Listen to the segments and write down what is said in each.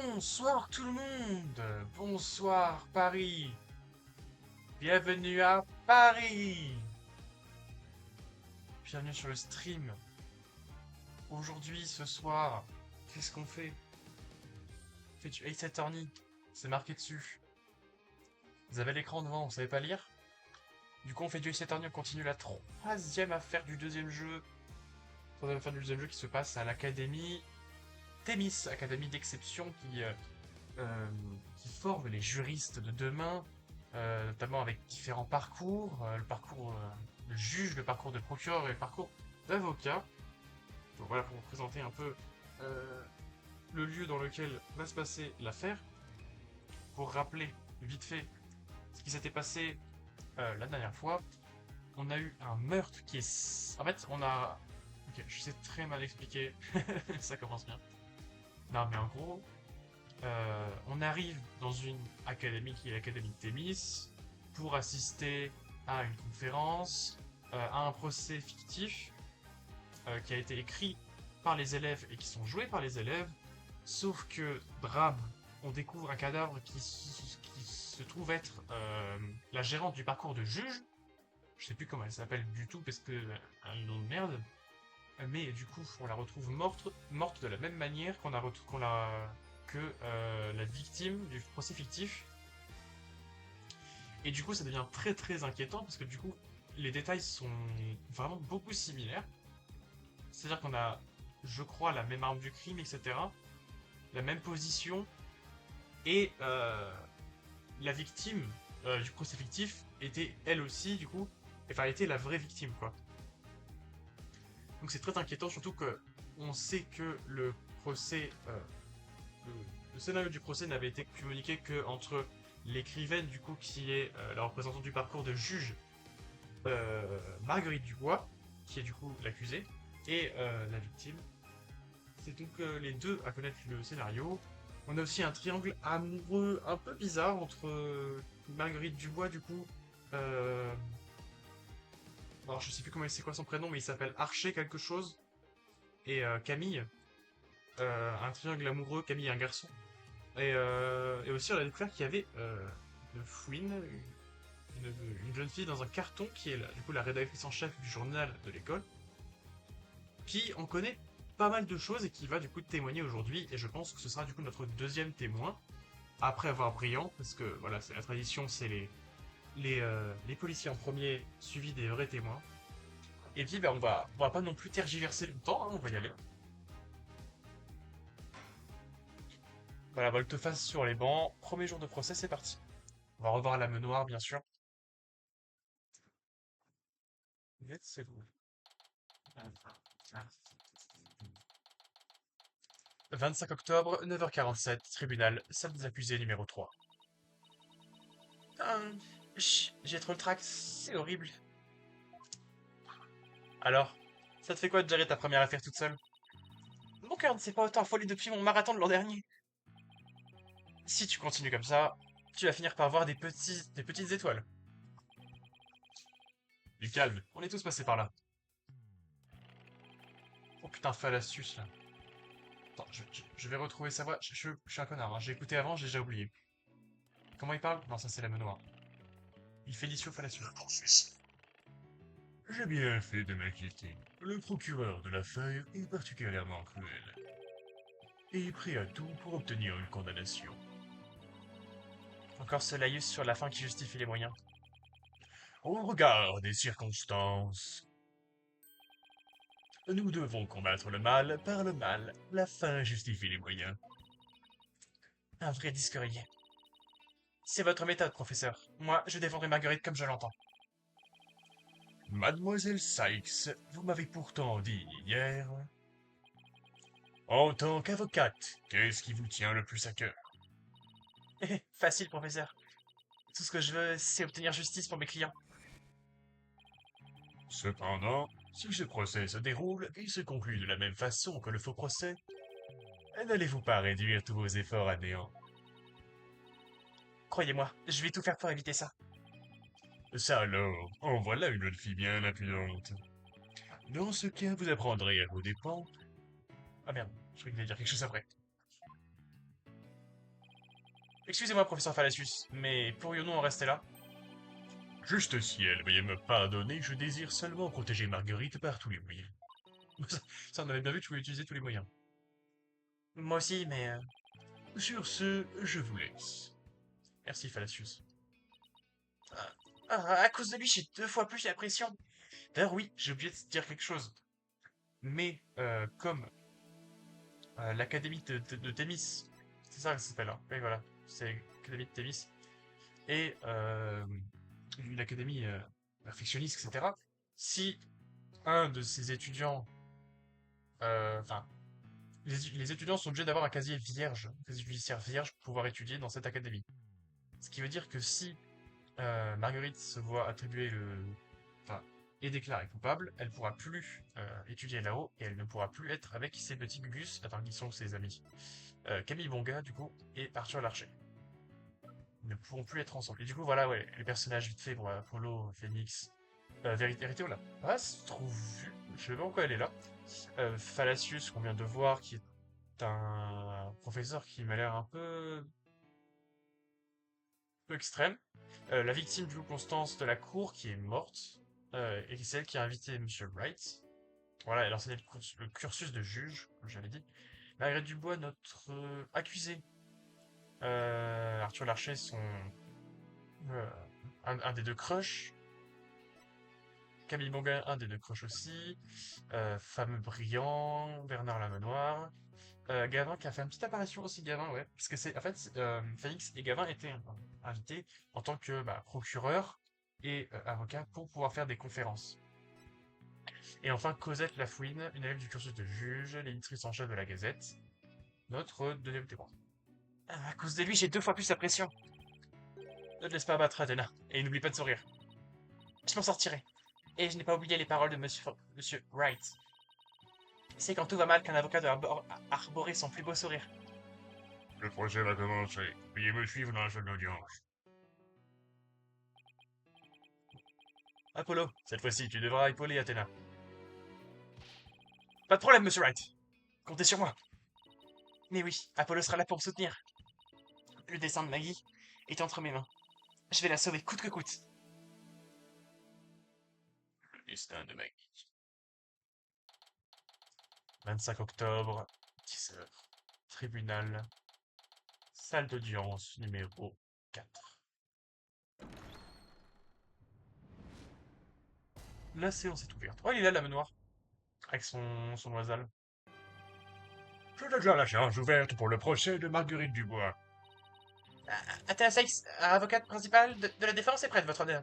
Bonsoir tout le monde. Bonsoir Paris. Bienvenue à Paris. Bienvenue sur le stream. Aujourd'hui, ce soir, qu'est-ce qu'on fait? On fait du Ace Attorney. C'est marqué dessus. Vous avez l'écran devant, vous savez pas lire? Du coup, on fait du Ace Attorney, on continue la troisième affaire du deuxième jeu. Troisième affaire du deuxième jeu qui se passe à l'Académie Thémis, Académie d'exception euh, qui forme les juristes de demain, notamment avec différents parcours, le parcours de juge, le parcours de procureur et le parcours d'avocat. Donc voilà, pour vous présenter un peu euh, le lieu dans lequel va se passer l'affaire, pour rappeler vite fait ce qui s'était passé la dernière fois. On a eu un meurtre qui est... En fait, on a... Ok, je sais très mal expliquer, ça commence bien. Non mais en gros, on arrive dans une académie qui est l'académie de Thémis pour assister à une conférence, à un procès fictif qui a été écrit par les élèves et qui sont joués par les élèves. Sauf que, drame, on découvre un cadavre qui se trouve être la gérante du parcours de juge. Je sais plus comment elle s'appelle du tout parce que un nom de merde. Mais du coup, on la retrouve morte de la même manière que la victime du procès fictif. Et du coup, ça devient très très inquiétant parce que du coup, les détails sont vraiment beaucoup similaires. C'est-à-dire qu'on a, je crois, la même arme du crime, etc. La même position. Et la victime du procès fictif était elle aussi, du coup, enfin, était la vraie victime, quoi. Donc c'est très inquiétant, surtout que on sait que le procès, le, le scénario du procès n'avait été communiqué que entre l'écrivaine, du coup, qui est la représentante du parcours de juge, Marguerite Dubois, qui est du coup l'accusée, et la victime. C'est donc les deux à connaître le scénario. On a aussi un triangle amoureux un peu bizarre entre Marguerite Dubois, du coup, euh, alors je sais plus comment c'est quoi son prénom, mais il s'appelle Archer quelque chose, et Camille. Un triangle amoureux, Camille et un garçon. Et aussi, on a découvert qu'il y avait une fouine, une jeune fille dans un carton qui est du coup la rédactrice en chef du journal de l'école, qui en connaît pas mal de choses et qui va du coup témoigner aujourd'hui. Et je pense que ce sera du coup notre deuxième témoin, après avoir Brillant, parce que voilà, c'est la tradition, c'est les policiers en premier, suivis des vrais témoins. Et puis, ben, on va pas non plus tergiverser longtemps, hein, on va y aller. Voilà, volte-face sur les bancs. Premier jour de procès, c'est parti. On va revoir la menoire, bien sûr. C'est vous. 25 octobre, 9h47, tribunal, salle des accusés numéro 3. Hum, j'ai trop le trac, c'est horrible. Alors, ça te fait quoi de gérer ta première affaire toute seule? Mon cœur ne s'est pas autant affolé depuis mon marathon de l'an dernier. Si tu continues comme ça, tu vas finir par voir des petites étoiles. Du calme, on est tous passés par là. Oh putain, fallacius là. Attends, je vais retrouver sa voix. Je suis un connard, hein. J'ai écouté avant, j'ai déjà oublié. Comment il parle? Non, ça c'est la menoire. Il fait l'idiot fallacieux. J'ai bien fait de m'inquiéter. Le procureur de la feuille est particulièrement cruel et est prêt à tout pour obtenir une condamnation. Encore ce laïus sur la fin qui justifie les moyens. Au regard des circonstances, nous devons combattre le mal par le mal. La fin justifie les moyens. Un vrai disque rayé. C'est votre méthode, professeur. Moi, je défendrai Marguerite comme je l'entends. Mademoiselle Sykes, vous m'avez pourtant dit hier, en tant qu'avocate, qu'est-ce qui vous tient le plus à cœur? Facile, professeur. Tout ce que je veux, c'est obtenir justice pour mes clients. Cependant, si ce procès se déroule et se conclut de la même façon que le faux procès, n'allez-vous pas réduire tous vos efforts à néant? Croyez-moi, je vais tout faire pour éviter ça. Ça alors, en voilà une jeune fille bien impudente. Dans ce cas, vous apprendrez à vos dépens. Ah merde, je croyais qu'il allait dire quelque chose après. Excusez-moi, professeur Fallacius, mais pourrions-nous en rester là? Juste ciel, veuillez me pardonner, je désire seulement protéger Marguerite par tous les moyens. Ça, on avait bien vu que tu voulais utiliser tous les moyens. Moi aussi, mais... Sur ce, je vous laisse. Merci, Fallacius. À cause de lui, j'ai 2 fois plus la pression. D'ailleurs, oui, j'ai oublié de dire quelque chose. Mais, comme l'académie de Thémis, c'est ça que ça s'appelle, hein. Oui, voilà, c'est l'académie de Thémis, et une académie perfectionniste, etc. Si un de ces étudiants, enfin, les étudiants sont obligés d'avoir un casier vierge, un casier judiciaire vierge pour pouvoir étudier dans cette académie. Ce qui veut dire que si Marguerite se voit attribuer enfin, est déclarée coupable, elle pourra plus étudier là-haut et elle ne pourra plus être avec ses petits gugus, enfin qui sont ses amis. Camille Bonga, du coup, et Arthur Larcher. Ils ne pourront plus être ensemble. Et du coup, voilà, ouais, les personnages vite fait pour Apollo, Phoenix, Vérité, on l'a pas trop vu, je sais pas pourquoi elle est là. Fallacius, qu'on vient de voir, qui est un professeur qui m'a l'air un peu extrême. La victime du coup Constance de la cour qui est morte, et c'est elle qui a invité Monsieur Wright. Voilà, elle a enseigné le cursus de juge, comme j'avais dit. Marguerite Dubois, notre accusé. Arthur Larcher, euh, un des deux crushs. Camille Bonga, un des deux crushs aussi. Fameux brillant, Bernard Lamenoir. Gavin qui a fait une petite apparition aussi, Gavin, ouais. Parce que c'est, en fait, Félix et Gavin étaient invités en tant que procureur et avocat pour pouvoir faire des conférences. Et enfin, Cosette Lafouine, une élève du cursus de juge, l'éditrice en chef de la Gazette, notre deuxième témoin. À cause de lui, j'ai 2 fois plus la pression. Ne te laisse pas abattre, Athéna, et n'oublie pas de sourire. Je m'en sortirai. Et je n'ai pas oublié les paroles de Monsieur Wright. C'est quand tout va mal qu'un avocat doit arborer son plus beau sourire. Le procès va commencer. Veuillez me suivre dans la salle d'audience. Apollo, cette fois-ci, tu devras épauler Athéna. Pas de problème, Monsieur Wright. Comptez sur moi. Mais oui, Apollo sera là pour me soutenir. Le destin de Maggie est entre mes mains. Je vais la sauver coûte que coûte. Le destin de Maggie. 25 octobre, 10h. Tribunal. Salle d'audience numéro 4. La séance est ouverte. Oh, il est là, la manoir. Avec son oisal. Je déclare la charge ouverte pour le procès de Marguerite Dubois. Athéna Sykes, avocate principale de la défense, est prête, votre honneur.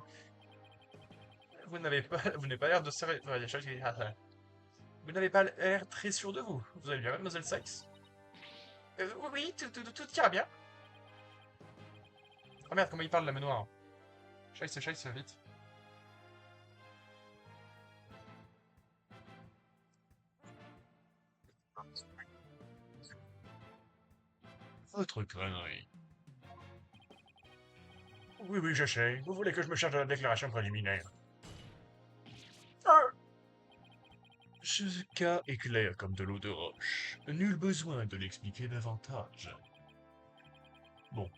Vous n'avez pas l'air de serrer. Vous n'avez pas l'air très sûr de vous. Vous allez bien, mademoiselle Sykes? Oui, tout ira bien. Oh merde, comment il parle, la manoir. Scheiße, vite. Votre connerie. Oui, je sais. Vous voulez que je me charge de la déclaration préliminaire. Ce cas est clair comme de l'eau de roche. Nul besoin de l'expliquer davantage. Bon,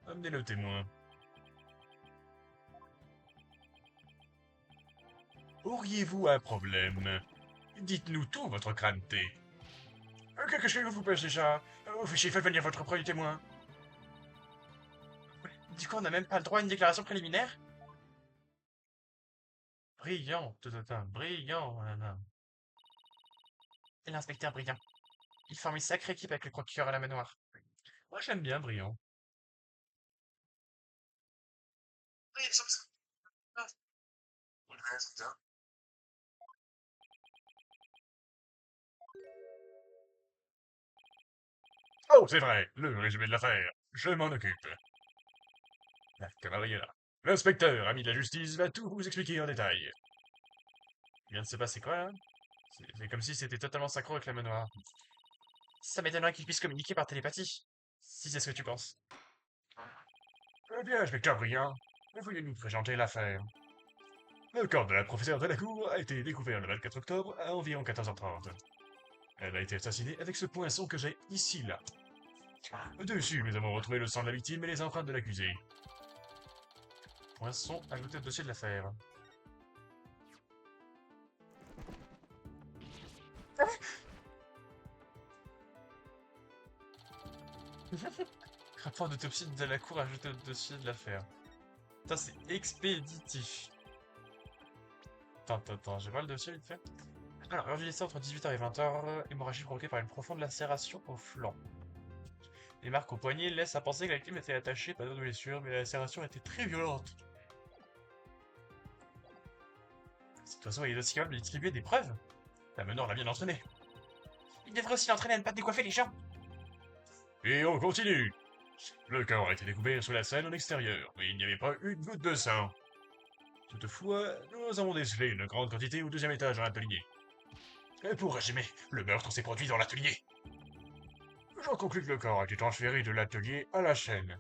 amenez le témoin. Auriez-vous un problème? Dites-nous tout, votre crâneté. Qu'est-ce que vous pèse déjà? Officier, faites venir votre premier témoin. Du coup, on n'a même pas le droit à une déclaration préliminaire? Brillant, brillant, nanana. Et l'inspecteur Brillant. Il forme une sacrée équipe avec le procureur à la manoir. Moi, j'aime bien Brillant. Oui, Oh, c'est vrai, le résumé de l'affaire. Je m'en occupe. La cavalerie est là. L'inspecteur, ami de la justice, va tout vous expliquer en détail. Il vient de se passer quoi, là? C'est comme si c'était totalement synchro avec la manoir. Ça m'étonnerait qu'il puisse communiquer par télépathie. Si c'est ce que tu penses. Eh bien, inspecteur Brillant, veuillez nous présenter l'affaire. Le corps de la professeure de la cour a été découvert le 24 octobre à environ 14h30. Elle a été assassinée avec ce poinçon que j'ai ici, là. Dessus, nous avons retrouvé le sang de la victime et les empreintes de l'accusé. Poinçon, ajouté au dossier de l'affaire. Rapport d'autopsie de la cour ajouté au dossier de l'affaire. Putain, c'est expéditif. Attends, j'ai pas le dossier vite fait. Alors, heure du décès entre 18h et 20h, hémorragie provoquée par une profonde lacération au flanc. Les marques au poignet laissent à penser que la victime était attachée, pas de blessure, mais la lacération était très violente. De toute façon, il est aussi capable de distribuer des preuves. La meneur l'a bien entraîné. Il devrait aussi l'entraîner à ne pas décoiffer les gens. Et on continue. Le corps a été découvert sur la scène en extérieur, mais il n'y avait pas une goutte de sang. Toutefois, nous avons décelé une grande quantité au deuxième étage dans l'atelier. Et pour résumer, le meurtre s'est produit dans l'atelier. J'en conclus que le corps a été transféré de l'atelier à la chaîne.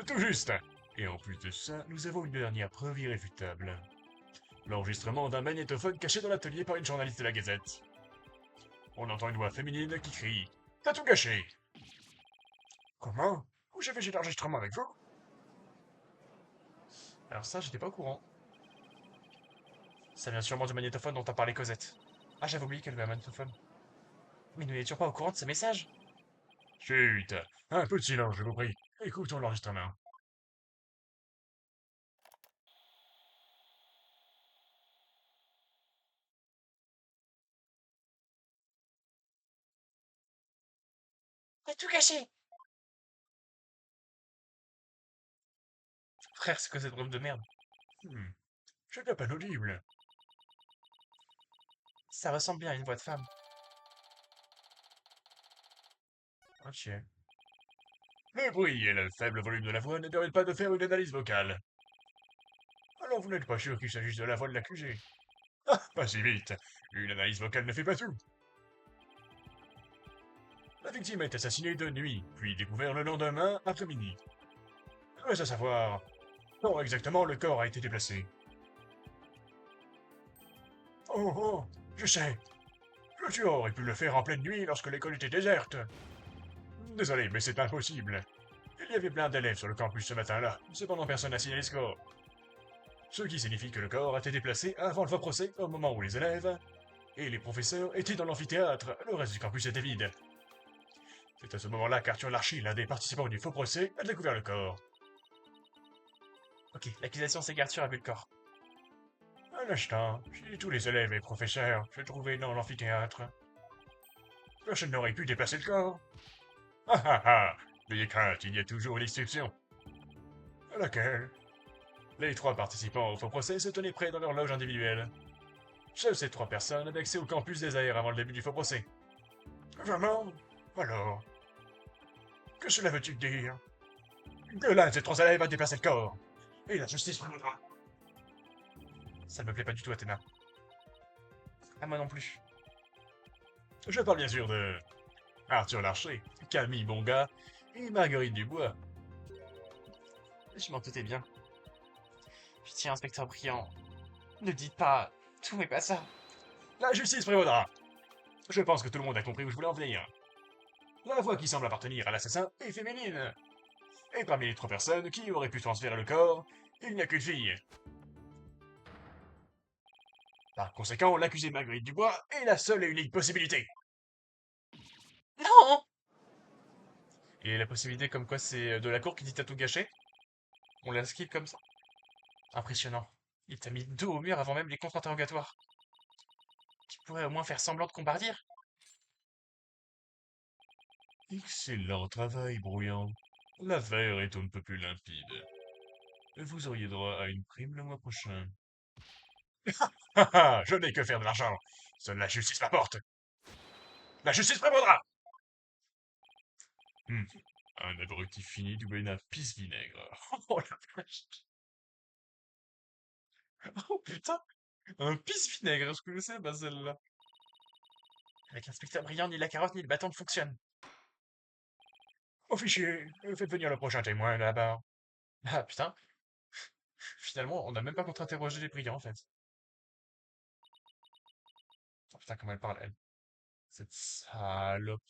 Tout juste. Et en plus de ça, nous avons une dernière preuve irréfutable. L'enregistrement d'un magnétophone caché dans l'atelier par une journaliste de la Gazette. On entend une voix féminine qui crie « T'as tout gâché !» Comment? Où j'ai fait cet enregistrement avec vous? Alors ça, j'étais pas au courant. Ça vient sûrement du magnétophone dont a parlé Cosette. Ah, j'avais oublié qu'elle avait un magnétophone. Mais nous n'étions pas au courant de ce message. Chut, un peu de silence, je vous prie. Écoutons l'enregistrement. T'as tout gâché. Frère, c'est quoi cette brome de merde? Je n'ai pas audible. Ça ressemble bien à une voix de femme. Ok. Le bruit et le faible volume de la voix ne permettent pas de faire une analyse vocale. Alors vous n'êtes pas sûr qu'il s'agisse de la voix de l'accusé? Ah, pas si vite. Une analyse vocale ne fait pas tout. La victime est assassinée de nuit, puis découverte le lendemain après-midi. Reste à savoir quand exactement le corps a été déplacé. Oh oh, je sais. Le tueur aurait pu le faire en pleine nuit lorsque l'école était déserte. Désolé, mais c'est impossible. Il y avait plein d'élèves sur le campus ce matin-là, cependant personne n'a signalé ce corps. Ce qui signifie que le corps a été déplacé avant le faux procès, au moment où les élèves et les professeurs étaient dans l'amphithéâtre, le reste du campus était vide. C'est à ce moment-là qu'Arthur Larchy, l'un des participants du faux procès, a découvert le corps. Ok, l'accusation c'est qu'Arthur a vu le corps. Un instant, si tous les élèves et professeurs se trouvaient dans l'amphithéâtre, personne n'aurait pu déplacer le corps. Ah ah ah, n'ayez crainte, il y a toujours une exception. Laquelle? Les trois participants au faux procès se tenaient prêts dans leur loge individuelle. Seules ces trois personnes avaient accès au campus des airs avant le début du faux procès. Vraiment? Alors? Que cela veut-il dire? Que l'un de ces trois élèves a déplacé le corps. Et la justice prévaudra. Ça ne me plaît pas du tout, Athéna. Ah, moi non plus. Je parle bien sûr de Arthur Larcher, Camille Bonga et Marguerite Dubois. Je m'en doutais bien. Je tiens, inspecteur Briand. Ne dites pas tout, mais pas ça. La justice prévaudra. Je pense que tout le monde a compris où je voulais en venir. La voix qui semble appartenir à l'assassin est féminine. Et parmi les trois personnes qui auraient pu transférer le corps, il n'y a qu'une fille. Par conséquent, l'accusé Marguerite Dubois est la seule et unique possibilité. Non. Et la possibilité comme quoi c'est de la cour qui dit t'as tout gâché? On la skip comme ça? Impressionnant. Il t'a mis le dos au mur avant même les contre-interrogatoires. Tu pourrais au moins faire semblant de compartir? Excellent travail, Brouillant. L'affaire est un peu plus limpide. Vous auriez droit à une prime le mois prochain. Ha ha, je n'ai que faire de l'argent. Seule la justice m'apporte. La justice prévaudra. Un abruti fini doublé d'un pisse-vinaigre. Oh la vache! Oh putain! Un pisse-vinaigre, je connaissais pas celle-là. Avec l'inspecteur Briand, ni la carotte ni le bâton ne fonctionnent. Officier, faites venir le prochain témoin là-bas. Ah putain, finalement, on n'a même pas contre-interrogé les Briands en fait. Oh putain, comment elle parle, elle. Cette salope.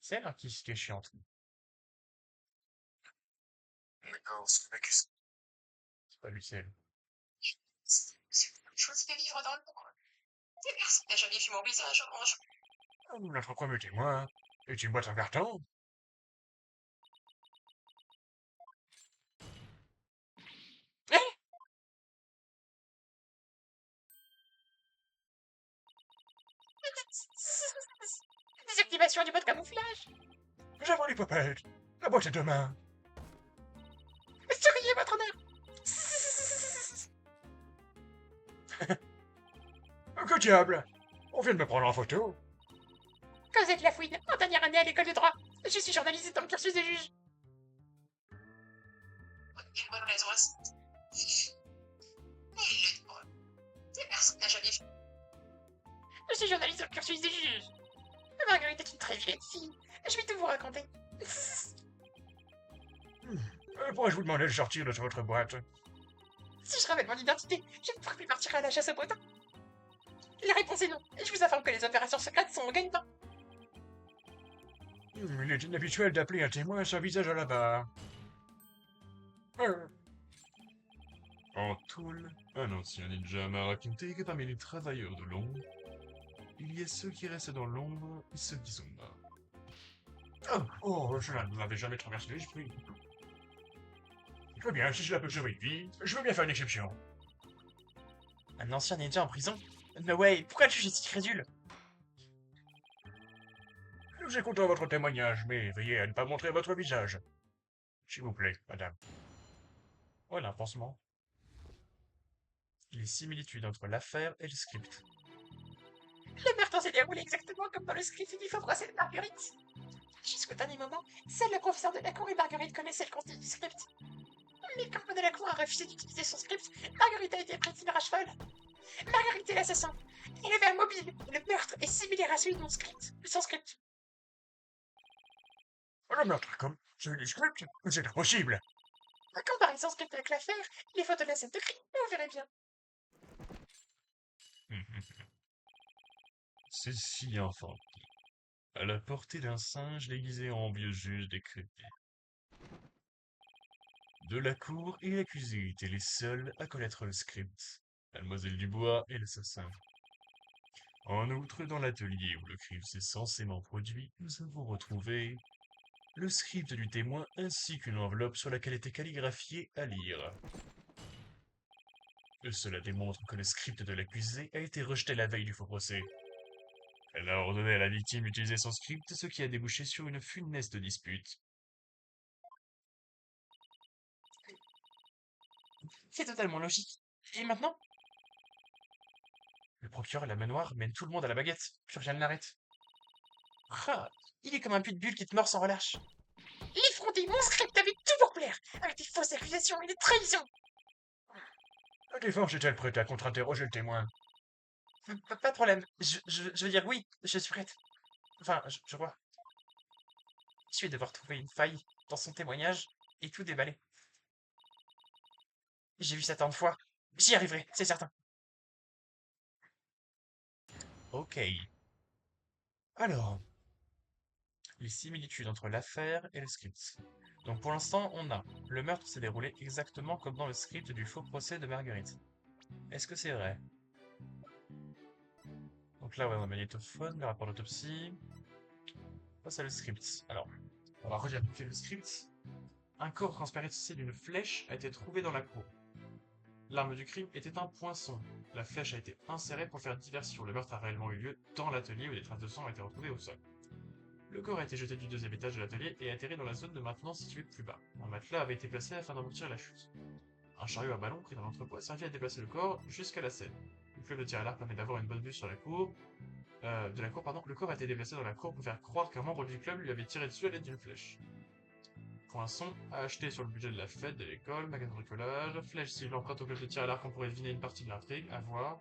C'est elle qui est chiante. Non, c'est ma cuisse. C'est pas lui, c'est elle. C'est une chose de vivre dans le monde. Personne n'a jamais vu mon visage orange. Notre premier témoin est une boîte en carton. Désactivation du mode camouflage. J'avais les popettes. La boîte est demain. Souriez, votre honneur. Que diable? On vient de me prendre en photo. Cosette Lafouine, en dernière année à l'école de droit. Je suis journaliste dans le cursus des juges. Quelle bonne raison à ça. Personne n'a jamais vu. Je suis journaliste dans le cursus des juges. Marguerite est une très vilaine fille. Je vais tout vous raconter. Pourrais-je vous demander de sortir de votre boîte? Si je révèle mon identité, je ne pourrai plus partir à la chasse au breton. La réponse est non. Je vous informe que les opérations secrètes sont au gagne-pain. Il est inhabituel d'appeler un témoin sans visage à la barre. En Toul, un ancien ninja m'a raconté que parmi les travailleurs de l'ombre, il y a ceux qui restent dans l'ombre et ceux qui sont morts. Oh, cela ne m'avait jamais traversé l'esprit. Très bien, si cela peut sauver une vie, je veux bien faire une exception. Un ancien ninja en prison? No way, pourquoi tu es si crédule? Nous écoutons votre témoignage, mais veillez à ne pas montrer votre visage. S'il vous plaît, madame. Voilà un pansement. Les similitudes entre l'affaire et le script. Le meurtre s'est déroulé exactement comme dans le script du faux procès de Marguerite. Jusqu'au dernier moment, seul le professeur de la cour et Marguerite connaissaient le contenu du script. Mais quand de la cour a refusé d'utiliser son script, Marguerite a été prise d'une rage folle. Marguerite est l'assassin. Il est vers mobile. Le meurtre est similaire à celui de son script. Le meurtre comme celui du script? C'est impossible. En comparaison script avec l'affaire, les photos de la scène de crime, vous verrez bien. C'est si enfant. À la portée d'un singe déguisé en vieux juge décrépit. De la cour et l'accusé étaient les seuls à connaître le script. Mademoiselle Dubois et l'assassin. En outre, dans l'atelier où le crime s'est censément produit, nous avons retrouvé le script du témoin ainsi qu'une enveloppe sur laquelle était calligraphié à lire. Cela démontre que le script de l'accusé a été rejeté la veille du faux procès. Elle a ordonné à la victime d'utiliser son script, ce qui a débouché sur une funeste dispute. C'est totalement logique. Et maintenant? Le procureur et la manoir mènent tout le monde à la baguette. Plus rien ne l'arrête. Ah, il est comme un pute-bulle qui te mord sans relâche. L'effronter mon script avec tout pour plaire, avec des fausses accusations et des trahisons. La défense est-elle prête à contre-interroger le témoin? Pas de problème. Je veux dire oui, je suis prête. Enfin, je crois. Je vais devoir trouver une faille dans son témoignage et tout déballer. J'ai vu ça tant de fois. J'y arriverai, c'est certain. Ok. Alors, les similitudes entre l'affaire et le script. Donc pour l'instant, on a le meurtre s'est déroulé exactement comme dans le script du faux procès de Marguerite. Est-ce que c'est vrai? Donc là, ouais, on a le magnétophone, le rapport d'autopsie. Ça, c'est le script. Alors, on va regarder le script. Un corps transpercé d'une flèche a été trouvé dans la cour. L'arme du crime était un poinçon. La flèche a été insérée pour faire diversion. Le meurtre a réellement eu lieu dans l'atelier où des traces de sang ont été retrouvées au sol. Le corps a été jeté du deuxième étage de l'atelier et atterri dans la zone de maintenance située plus bas. Un matelas avait été placé afin d'amortir la chute. Un chariot à ballon pris dans l'entrepôt a servi à déplacer le corps jusqu'à la scène. Le club de tir à l'arc permet d'avoir une bonne vue sur la cour. Le corps a été déplacé dans la cour pour faire croire qu'un membre du club lui avait tiré dessus à l'aide d'une flèche. Poinçon, à acheter sur le budget de la fête de l'école, magasin de bricolage, flèche cible emprunte au club de tir à l'arc, on pourrait deviner une partie de l'intrigue, à voir.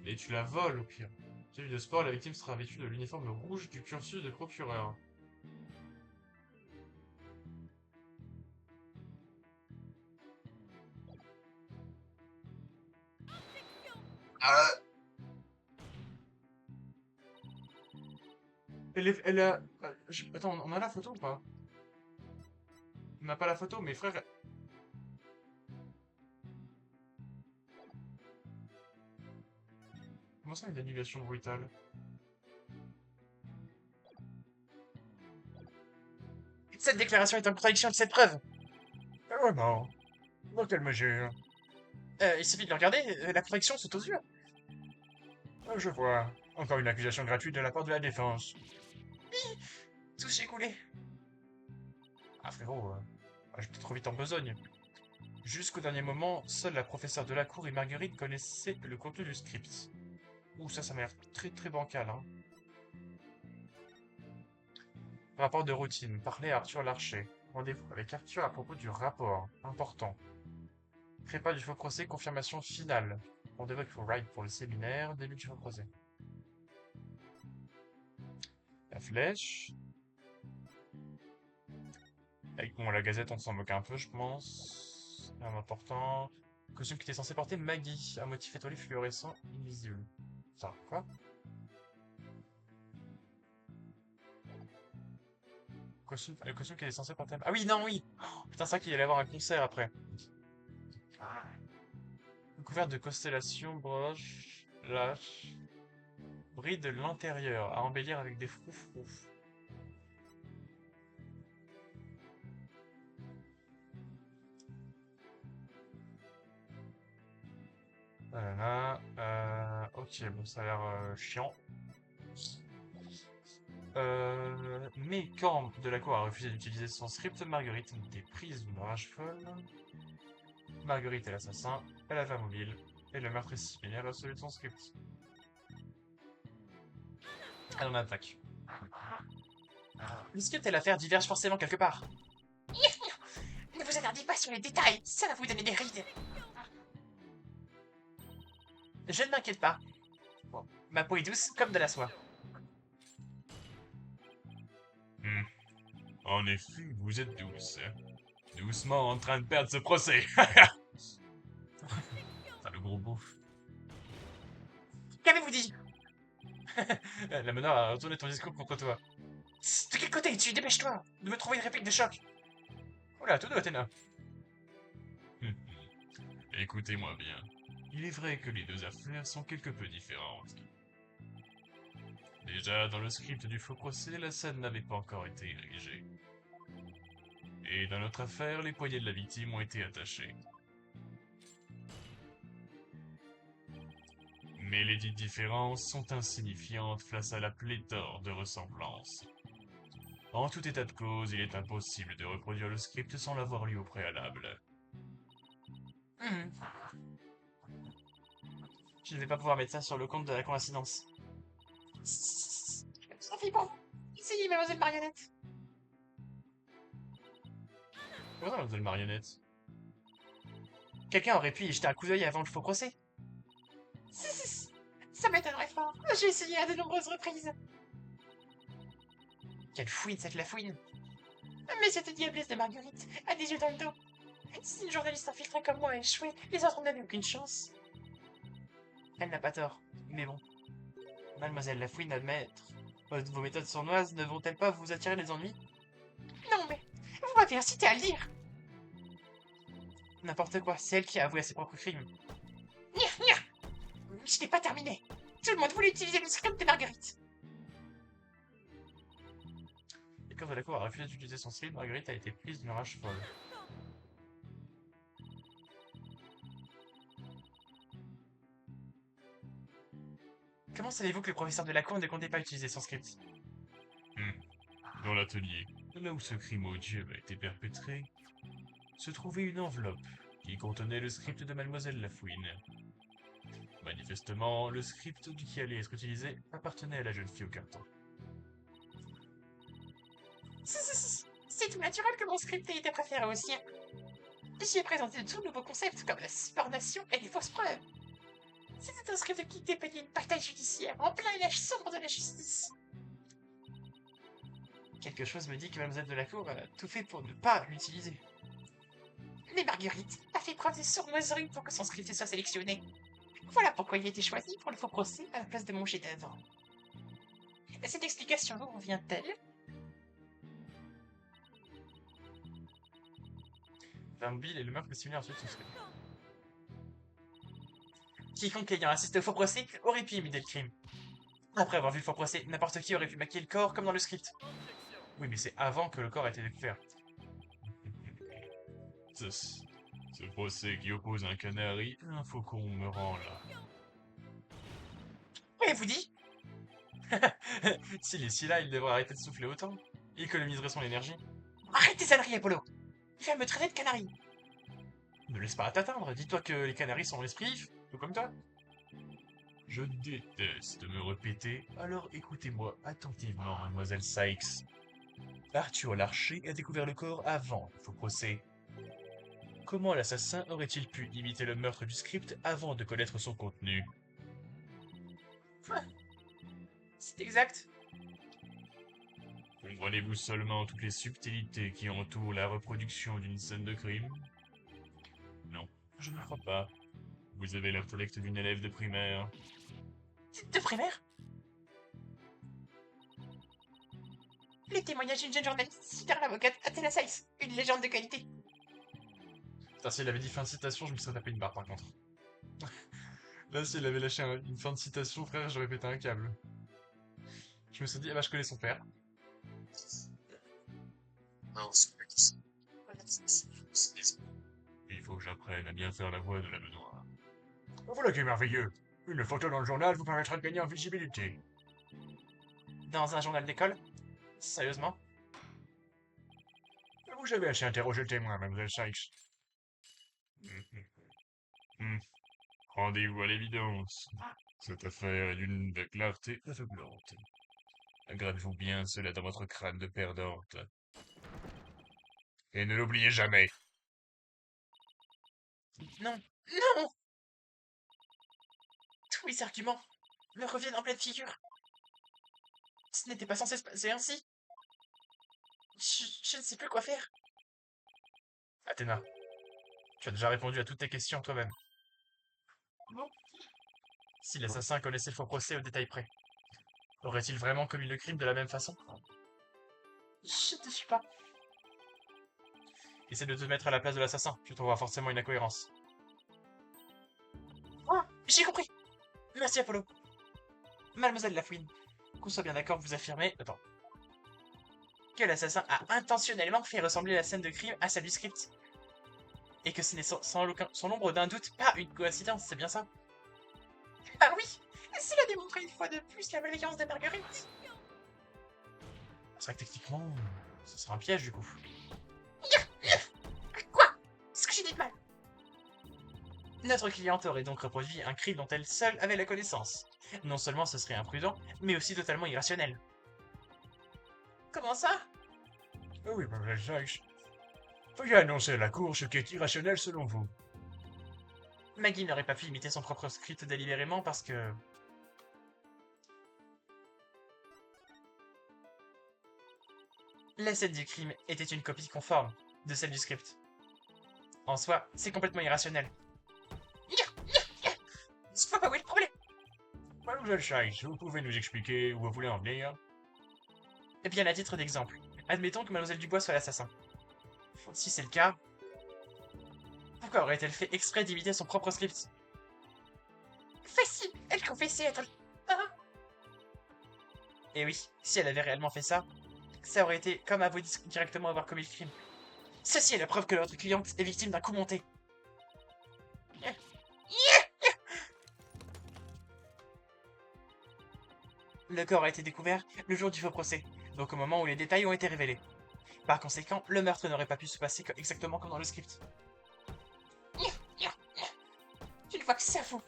Et tu la voles au pire. Celui de sport, la victime sera vêtue de l'uniforme rouge du cursus de procureur. Elle a... Attends, on a la photo ou pas? On n'a pas la photo, mais frère... Comment ça, une annulation brutale? Cette déclaration est en contradiction avec cette preuve. Vraiment? Dans quelle mesure? Il suffit de le regarder, la contradiction saute aux yeux. Je vois. Encore une accusation gratuite de la part de la défense. Tout s'est écoulé. Ah frérot, j'étais trop vite en besogne. Jusqu'au dernier moment, seule la professeure de la cour et Marguerite connaissaient le contenu du script. Ouh, ça m'a l'air très très bancal, hein. Rapport de routine. Parler à Arthur Larcher. Rendez-vous avec Arthur à propos du rapport. Important. Prépa du faux procès, confirmation finale. Rendez-vous avec Wright pour le séminaire, début du faux procès. La flèche. Avec bon, la gazette, on s'en moque un peu, je pense. Important. Costume qui était censé porter Maggie. Un motif étoilé fluorescent invisible. Ça, quoi? Le costume qui était censé porter... Ah oui, non, oui! Oh, putain, c'est vrai qu'il allait avoir un concert après. Couvert de constellations, broches, lâches, bride de l'intérieur, à embellir avec des froufrous. Voilà. Ok, bon, ça a l'air chiant. Mais quand Delacour a refusé d'utiliser son script, Marguerite était prise d'une rage folle. Marguerite est l'assassin, elle a la mobile, et le meurtre est similaire à celui de son script. Elle en attaque. Le script et l'affaire divergent forcément quelque part. Ne vous attardez pas sur les détails, ça va vous donner des rides. Je ne m'inquiète pas. Bon, ma peau est douce comme de la soie. En effet, vous êtes douce. Doucement en train de perdre ce procès. Ça, le gros bouffe. Qu'avez-vous dit? La meneur a retourné ton discours contre toi. De quel côté es-tu? Dépêche-toi de me trouver une réplique de choc. Oula, tout doux, Athéna. Écoutez-moi bien. Il est vrai que les deux affaires sont quelque peu différentes. Déjà, dans le script du faux procès, la scène n'avait pas encore été érigée. Et dans notre affaire, les poignets de la victime ont été attachés. Mais les dites différences sont insignifiantes face à la pléthore de ressemblances. En tout état de cause, il est impossible de reproduire le script sans l'avoir lu au préalable. Je ne vais pas pouvoir mettre ça sur le compte de la coïncidence. Ça fait bon. Essayez, mademoiselle Marionnette. Comment ça, mademoiselle marionnette? Quelqu'un aurait pu y jeter un coup d'œil avant le faux procès. Ça m'étonnerait fort. J'ai essayé à de nombreuses reprises. Quelle fouine, cette Lafouine! Mais cette diablesse de Marguerite a des yeux dans le dos. Si une journaliste infiltrée comme moi a échoué, les autres n'avaient aucune chance. Elle n'a pas tort. Mais bon. Mademoiselle Lafouine, admettre. Vos méthodes sournoises ne vont-elles pas vous attirer des ennuis? Non, mais vous m'avez incité à le lire. N'importe quoi, c'est elle qui a avoué à ses propres crimes. Nia, nia. Je n'ai pas terminé. Tout le monde voulait utiliser le script de Marguerite. Et quand Delacour a refusé d'utiliser son script, Marguerite a été prise d'une rage folle. Comment savez-vous que le professeur Delacour ne comptait pas utiliser son script? Dans l'atelier, là où ce crime odieux a été perpétré, se trouvait une enveloppe qui contenait le script de Mademoiselle Lafouine. Manifestement, le script qui allait être utilisé appartenait à la jeune fille au carton. C'est tout naturel que mon script ait été préféré au sien. J'y ai présenté de tout nouveaux concepts comme la subordination et les fausses preuves. C'était un script qui dépeignait une bataille judiciaire en plein élève sombre de la justice. Quelque chose me dit que Mademoiselle Delacour a tout fait pour ne pas l'utiliser. Mais Marguerite a fait preuve de sournoiserie pour que son script soit sélectionné. Voilà pourquoi il a été choisi pour le faux procès à la place de mon chef-d'œuvre. Et cette explication vous convient-elle? Mobile et le meurtre est similaire à celui de son script. Quiconque ayant assisté au faux procès aurait pu imiter le crime. Après avoir vu le faux procès, n'importe qui aurait pu maquiller le corps comme dans le script. Oui, mais c'est avant que le corps ait été découvert. Ce procès qui oppose un canari et un faucon me rend là. Qu'avez-vous dit? S'il est si là, il devrait arrêter de souffler autant. Il économiserait son énergie. Arrête tes âneries, Apollo! Tu vas me traiter de canari! Ne laisse pas t'atteindre, dis-toi que les canaris sont l'esprit vif, tout comme toi. Je déteste me répéter, alors écoutez-moi attentivement, mademoiselle Sykes. Arthur Larcher a découvert le corps avant le faux procès. Comment l'assassin aurait-il pu imiter le meurtre du script avant de connaître son contenu? C'est exact. Comprenez-vous seulement toutes les subtilités qui entourent la reproduction d'une scène de crime? Non, je ne crois pas. Vous avez l'intellect d'une élève de primaire. De primaire? Les témoignages d'une jeune journaliste citèrent l'avocate Athena Sykes, une légende de qualité. Putain, s'il avait dit fin de citation, je me serais tapé une barre par contre. Là, s'il avait lâché une fin de citation, frère, j'aurais pété un câble. Je me suis dit, ah bah, je connais son père. Il faut que j'apprenne à bien faire la voix de la Benoît. Voilà qui est merveilleux. Une photo dans le journal vous permettra de gagner en visibilité. Dans un journal d'école? Sérieusement? Vous avez assez interrogé le témoin, mademoiselle Sykes. Rendez-vous à l'évidence. Cette affaire est d'une clarté aveuglante. Gravez-vous bien cela dans votre crâne de perdante. Et ne l'oubliez jamais. Non! Non! Tous mes arguments me reviennent en pleine figure. Ce n'était pas censé se passer ainsi. Je ne sais plus quoi faire. Athéna, tu as déjà répondu à toutes tes questions toi-même. Bon, Si l'assassin connaissait le faux procès au détail près, aurait-il vraiment commis le crime de la même façon? je ne suis pas. Essaie de te mettre à la place de l'assassin, tu trouveras forcément une incohérence. Ah, j'ai compris. Merci, Apollo. Mademoiselle Lafouine, qu'on soit bien d'accord, vous affirmez... Attends, que l'assassin a intentionnellement fait ressembler la scène de crime à celle du script. Et que ce n'est sans l'ombre d'un doute pas une coïncidence, c'est bien ça? Ah oui! Cela démontre une fois de plus la malveillance de Marguerite. c'est vrai que techniquement, ce sera un piège du coup. Quoi? Ce que j'ai dit de mal. Notre cliente aurait donc reproduit un crime dont elle seule avait la connaissance. Non seulement ce serait imprudent, mais aussi totalement irrationnel. Comment ça? Ah oui, mademoiselle Sykes. Veuillez annoncer à la cour ce qui est irrationnel selon vous. Maggie n'aurait pas pu imiter son propre script délibérément parce que... la scène du crime était une copie conforme de celle du script. En soi, c'est complètement irrationnel. Je vois pas où est le problème. Mademoiselle Sykes, vous pouvez nous expliquer où vous voulez en venir? Eh bien, à titre d'exemple, admettons que Mademoiselle Dubois soit l'assassin. Si c'est le cas, pourquoi aurait-elle fait exprès d'imiter son propre script? Facile, elle confessait être... Et oui, si elle avait réellement fait ça, ça aurait été comme avouer directement avoir commis le crime. Ceci est la preuve que notre cliente est victime d'un coup monté. Le corps a été découvert le jour du faux procès, donc au moment où les détails ont été révélés. Par conséquent, le meurtre n'aurait pas pu se passer exactement comme dans le script. Je vois que ça vous...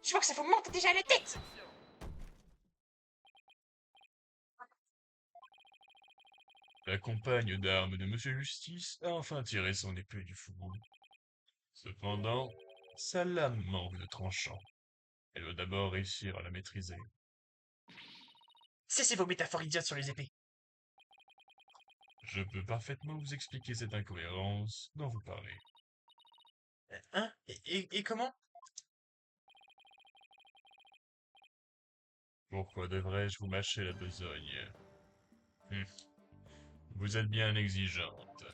Je vois que ça vous monte déjà à la tête. La compagne d'armes de Monsieur Justice a enfin tiré son épée du fourreau. Cependant, sa lame manque de tranchant. Elle doit d'abord réussir à la maîtriser. Cessez vos métaphores idiotes sur les épées. Je peux parfaitement vous expliquer cette incohérence dont vous parlez. Hein? Et comment? Pourquoi devrais-je vous mâcher la besogne? Hum, Vous êtes bien exigeante.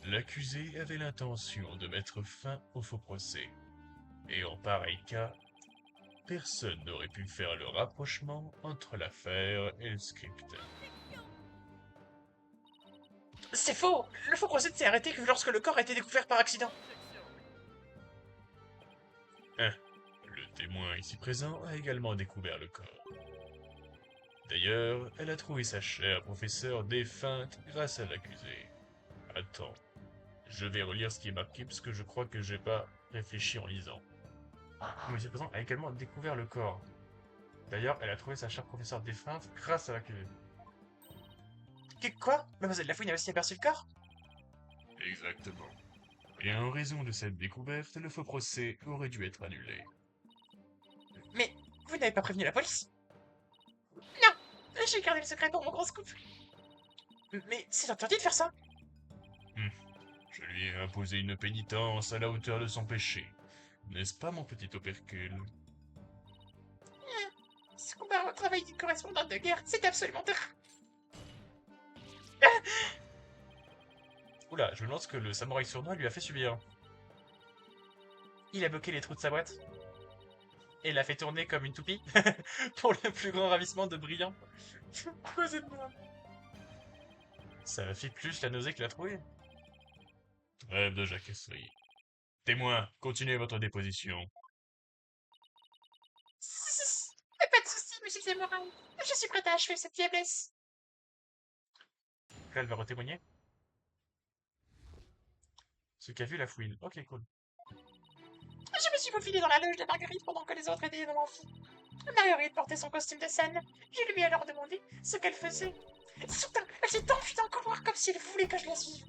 L'accusé avait l'intention de mettre fin au faux procès. Et en pareil cas, personne n'aurait pu faire le rapprochement entre l'affaire et le script. C'est faux. Le faux procès ne s'est arrêté que lorsque le corps a été découvert par accident. Le témoin ici présent a également découvert le corps. D'ailleurs, elle a trouvé sa chère professeure défunte grâce à l'accusé. Attends, je vais relire ce qui est marqué parce que je crois que j'ai pas réfléchi en lisant. Mais c'est présent a également découvert le corps. D'ailleurs, elle a trouvé sa chère professeure défunte grâce à l'accusé. Quoi? Mademoiselle Lafouine a aussi aperçu le corps? Exactement. Et en raison de cette découverte, le faux procès aurait dû être annulé. Mais vous n'avez pas prévenu la police? Non, j'ai gardé le secret pour mon gros scoop. Mais c'est interdit de faire ça. Je lui ai imposé une pénitence à la hauteur de son péché. N'est-ce pas, mon petit opercule? Ce combat au travail d'une correspondante de guerre, c'est absolument terrible. Oula, je me demande ce que le samouraï sournois lui a fait subir. Il a bloqué les trous de sa boîte. Et l'a fait tourner comme une toupie. Pour le plus grand ravissement de Brillant. Pourquoi c'est de moi? Ça a fait plus la nausée que la trouée. Trêve de jacasserie. Témoin, continuez votre déposition. Pas de soucis, monsieur le samouraï. Je suis prête à achever cette faiblesse. Là, elle va retémoigner. Ce qu'a vu la fouine. Ok, cool. Je me suis faufilée dans la loge de Marguerite pendant que les autres étaient dans l'amphi. Marguerite portait son costume de scène. Je lui ai alors demandé ce qu'elle faisait. Soudain, elle s'est enfuie dans le couloir comme si elle voulait que je la suive.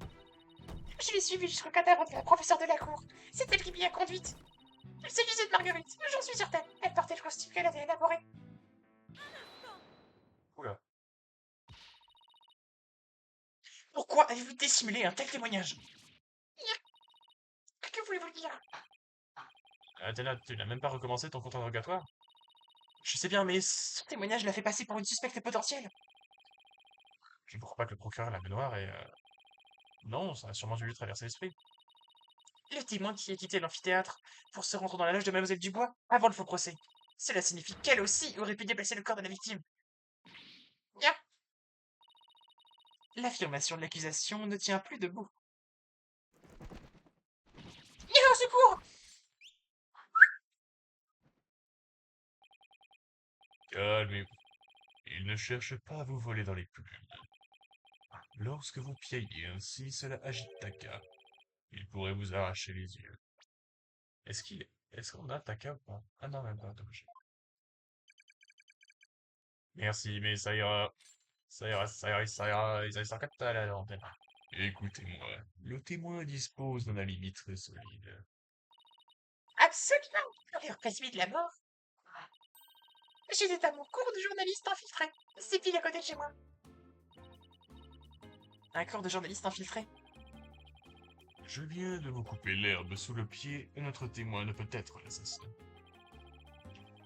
Je l'ai suivie jusqu'au cadavre de la professeure de la cour. C'est elle qui m'y a conduite. Il s'agissait de Marguerite, j'en suis certaine. Elle portait le costume qu'elle avait élaboré. Oula. Pourquoi avez-vous dissimulé un tel témoignage? Que voulez-vous dire? Athéna, tu n'as même pas recommencé ton compte interrogatoire? Je sais bien, mais Son témoignage l'a fait passer pour une suspecte potentielle. je ne crois pas que le procureur la noire et... Non, ça a sûrement dû lui traverser l'esprit. Le témoin qui a quitté l'amphithéâtre pour se rendre dans la loge de Mademoiselle Dubois avant le faux procès. Cela signifie qu'elle aussi aurait pu déplacer le corps de la victime. Bien. L'affirmation de l'accusation ne tient plus debout. Au secours! Calmez-vous. Il ne cherche pas à vous voler dans les plumes. Lorsque vous piaillez ainsi, cela agite Taka. Il pourrait vous arracher les yeux. Est-ce qu'on a Taka ou pas? Ah non, même pas, dommage. Merci, mais ça ira. Ça ira, ça ira, ça ira. Ils s'arrêtent à la antenne. Écoutez-moi, le témoin dispose d'un alibi très solide. Absolument! L'heure présumée de la mort. J'étais à mon cours de journaliste infiltré. C'est pile à côté de chez moi. Un cours de journaliste infiltré? Je viens de vous couper l'herbe sous le pied et notre témoin ne peut être l'assassin.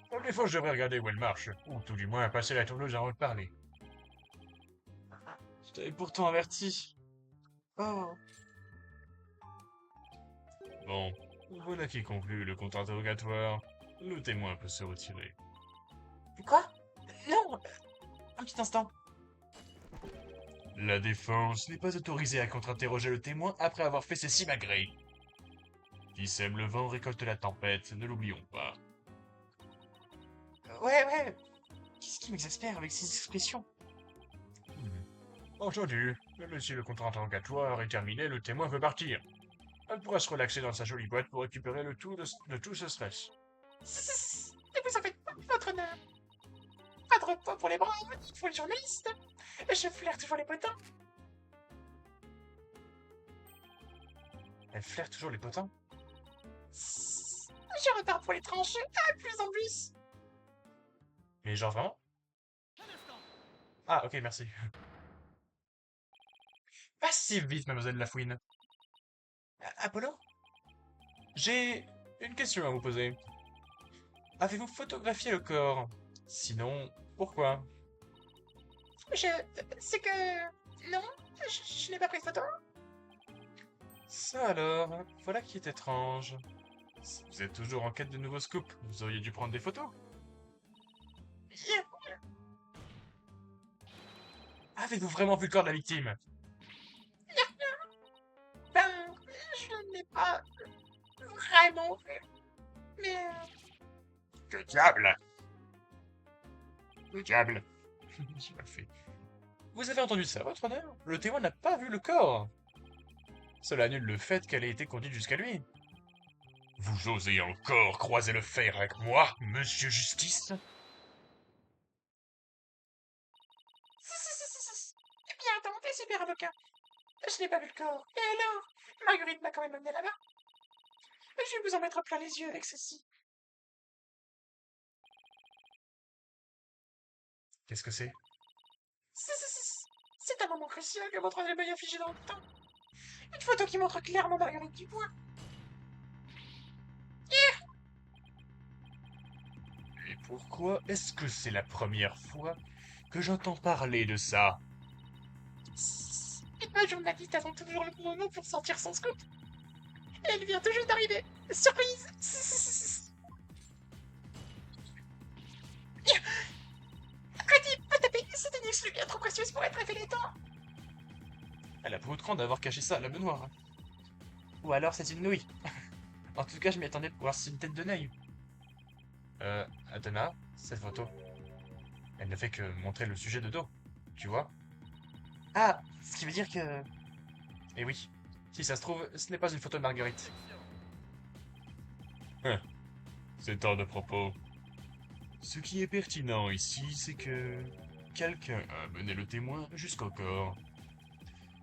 Pour les fois, je devrais regarder où elle marche. Ou tout du moins passer la tourneuse avant de parler. Je t'avais pourtant averti. Oh. Bon, voilà qui conclut le compte interrogatoire. Le témoin peut se retirer. Quoi? Non! Un petit instant. La défense n'est pas autorisée à contre-interroger le témoin après avoir fait ses simagrées. Qui sème le vent récolte la tempête, ne l'oublions pas. Ouais. Qu'est-ce qui m'exaspère avec ces expressions? Entendu, même si le compte interrogatoire est terminé, le témoin veut partir. Elle pourra se relaxer dans sa jolie boîte pour récupérer le tout de tout ce stress. Ne vous en faites pas, votre honneur. Pas de repos pour les braves, ni pour les journalistes. Je flaire toujours les potins. Elle flaire toujours les potins. Je repars pour les tranches, à plus en plus. Mais genre vraiment? Ah, ok, merci. Pas si vite, mademoiselle Lafouine. Apollo? J'ai une question à vous poser. Avez-vous photographié le corps? Sinon, pourquoi? Je... C'est que... Non, je n'ai pas pris de photo. Ça alors, voilà qui est étrange. Si vous êtes toujours en quête de nouveaux scoops, vous auriez dû prendre des photos. Avez-vous vraiment vu le corps de la victime? Ben, je n'ai pas vraiment vu. Mais... Que diable! Que diable! J'ai mal fait. Vous avez entendu ça, votre honneur? Le témoin n'a pas vu le corps. Cela annule le fait qu'elle ait été conduite jusqu'à lui. Vous osez encore croiser le fer avec moi, monsieur Justice? Eh bien, attendez, super avocat. Je n'ai pas vu le corps. Et alors? Marguerite m'a quand même amené là-bas. Je vais vous en mettre plein les yeux avec ceci. Qu'est-ce que c'est? C'est un moment crucial que votre œil a figé dans le temps. Une photo qui montre clairement Marguerite Dubois. Et pourquoi est-ce que c'est la première fois que j'entends parler de ça? Et ma journaliste attend toujours le bon moment pour sortir son scoop. Elle vient tout juste d'arriver. Surprise! Arrêtez, pas taper. C'est une exclue bien trop précieuse pour être révélée tant. Elle a pour outrance d'avoir caché ça à la baignoire. Ou alors c'est une nouille. En tout cas, je m'y attendais pour voir si c'est une tête de Neige. Athéna, cette photo. Elle ne fait que montrer le sujet de dos, tu vois? Ah, ce qui veut dire que... Eh oui, si ça se trouve, ce n'est pas une photo de Marguerite. C'est hors de propos. Ce qui est pertinent ici, c'est que... quelqu'un a mené le témoin jusqu'au corps.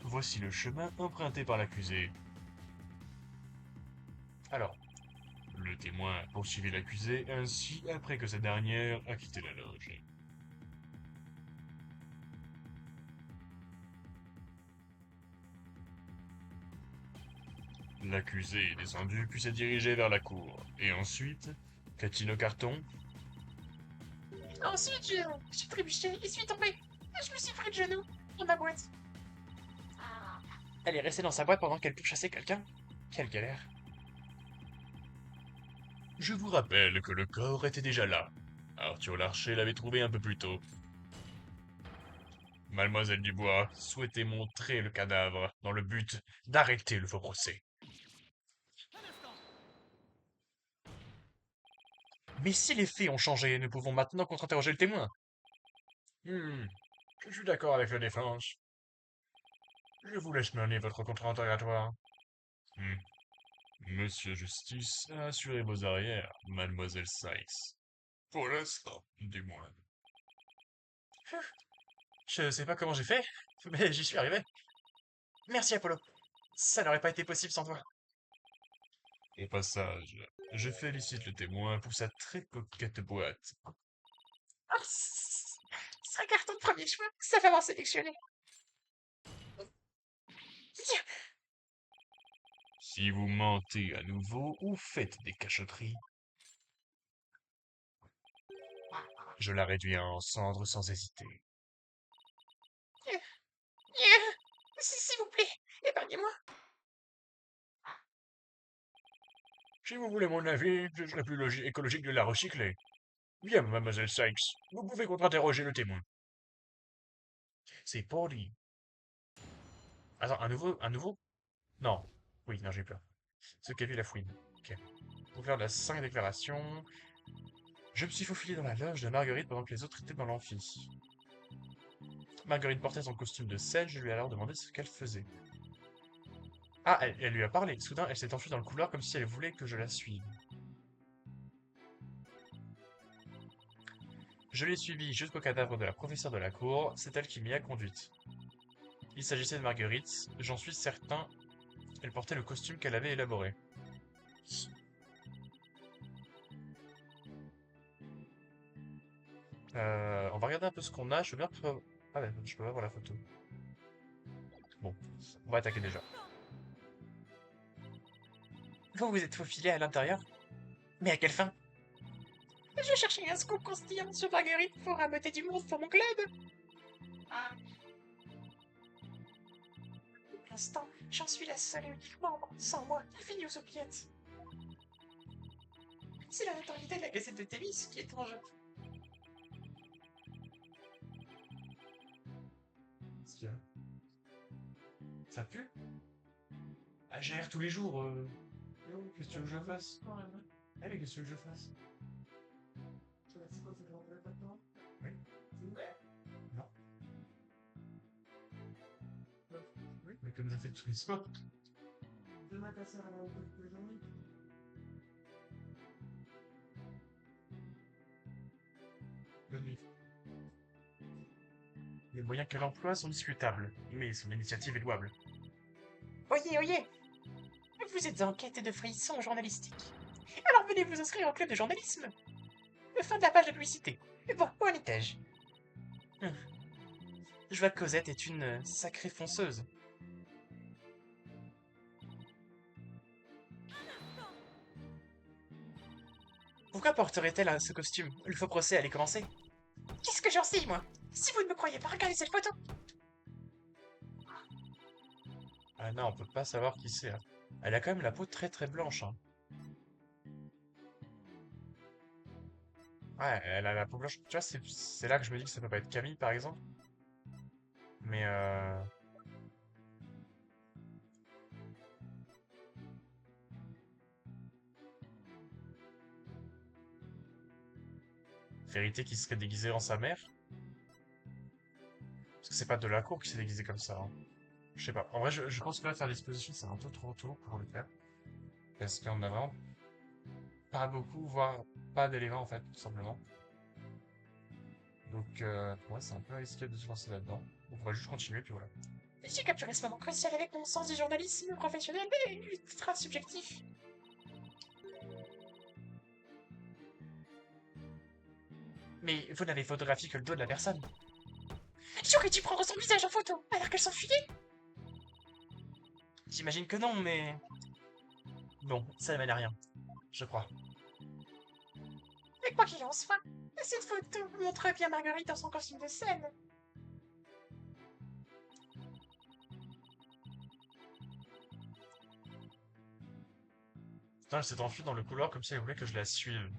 Voici le chemin emprunté par l'accusé. Alors, le témoin a poursuivi l'accusé ainsi après que cette dernière a quitté la loge. L'accusé est descendu puis s'est dirigé vers la cour. Et ensuite, qu'a-t-il au carton? Ensuite, j'ai trébuché et suis tombé. Je me suis pris de genoux dans ma boîte. Elle est restée dans sa boîte pendant qu'elle pourchassait quelqu'un? Quelle galère. Je vous rappelle que le corps était déjà là. Arthur Larcher l'avait trouvé un peu plus tôt. Mademoiselle Dubois souhaitait montrer le cadavre dans le but d'arrêter le faux procès. Mais si les faits ont changé, nous pouvons maintenant contre-interroger le témoin. Je suis d'accord avec la défense. Je vous laisse mener votre contre-interrogatoire. Monsieur Justice, assurez vos arrières, mademoiselle Sykes. Pour l'instant, du moins. Je sais pas comment j'ai fait, mais j'y suis arrivé. Merci Apollo. Ça n'aurait pas été possible sans toi. Au passage, je félicite le témoin pour sa très coquette boîte. Oh, c'est un carton de premier choix. Ça va m'en sélectionner. Si vous mentez à nouveau ou faites des cachotteries, je la réduis en cendres sans hésiter. S'il vous plaît, épargnez-moi. Si vous voulez mon avis, ce serait plus écologique de la recycler. Bien, mademoiselle Sykes, vous pouvez contre-interroger le témoin. C'est poli. Attends, un nouveau? Non. Oui, non, j'ai eu peur. Ce qu'a vu la fouine. Ok. Pour faire la 5 déclarations. Je me suis faufilé dans la loge de Marguerite pendant que les autres étaient dans l'amphi. Marguerite portait son costume de scène, je lui ai alors demandé ce qu'elle faisait. Ah, elle lui a parlé. Soudain, elle s'est enfuie dans le couloir comme si elle voulait que je la suive. Je l'ai suivie jusqu'au cadavre de la professeure de la cour, c'est elle qui m'y a conduite. Il s'agissait de Marguerite, j'en suis certain, elle portait le costume qu'elle avait élaboré. On va regarder un peu ce qu'on a, je veux bien... Ah ouais, je peux pas voir la photo. Bon, on va attaquer déjà. Vous vous êtes faufilé à l'intérieur? Mais à quelle fin? Je cherchais un scoop croustillant sur Marguerite pour rameuter du monde pour mon club. Ah. Pour l'instant, j'en suis la seule et unique membre. Sans moi, il finit aux oubliettes. C'est la notoriété de la Gazette de Thémis qui est en jeu. Qu'est-ce qu'il y a? Ça pue? Ah, j'aère tous les jours. Qu'est-ce que tu veux que je fasse? Eh, mais qu'est-ce que tu veux que je fasse? Oui. Non. Oui, mais comme ça fait tous les soirs. Bonne nuit. Les moyens qu'elle emploie sont discutables, mais son initiative est louable. Oyez, oyez. Vous êtes en quête de frissons journalistiques. Alors venez vous inscrire au club de journalisme. Fin de la page de publicité. Bon, où en étais-je? Je vois que Cosette est une sacrée fonceuse. Pourquoi porterait-elle ce costume? Le faux procès allait commencer. Qu'est-ce que j'en sais, moi? Si vous ne me croyez pas, regardez cette photo. Ah non, on peut pas savoir qui c'est, hein. Elle a quand même la peau très très blanche, hein. Ouais, elle a la peau blanche. Tu vois, c'est là que je me dis que ça peut pas être Camille, par exemple. Mais Vérité qui serait déguisée en sa mère? Parce que c'est pas Delacour qui s'est déguisé comme ça, hein. Je sais pas. En vrai, je pense que là, faire l'exposition, c'est un peu trop tôt pour le faire. Parce qu'on a vraiment pas beaucoup, voire pas d'éléments, en fait, tout simplement. Donc, pour moi, c'est un peu risqué de se lancer là-dedans. On va juste continuer, puis voilà. J'ai capturé ce moment crucial avec mon sens du journalisme professionnel et ultra subjectif. Mais vous n'avez photographié que le dos de la personne. J'aurais dû prendre son visage en photo alors qu'elle s'enfuyait. J'imagine que non, mais... Bon, ça ne mène à rien. Je crois. Mais quoi qu'il en soit, cette photo montre bien Marguerite dans son costume de scène. Putain, elle s'est enfuie dans le couloir comme si elle voulait que je la suive.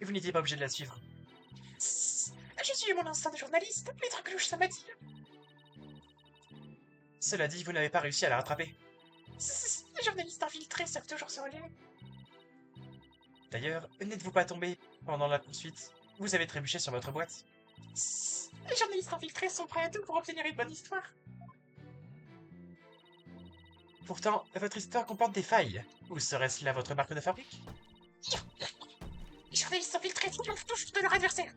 Et vous n'étiez pas obligé de la suivre. Je suis mon instinct de journaliste, maître Clouche ça m'a dit. Cela dit, vous n'avez pas réussi à la rattraper. Les journalistes infiltrés savent toujours se relever. D'ailleurs, n'êtes-vous pas tombé pendant la poursuite? Vous avez trébuché sur votre boîte. Les journalistes infiltrés sont prêts à tout pour obtenir une bonne histoire. Pourtant, votre histoire comporte des failles. Ou serait-ce là votre marque de fabrique? Les journalistes infiltrés triomphent toujours de leur adversaire.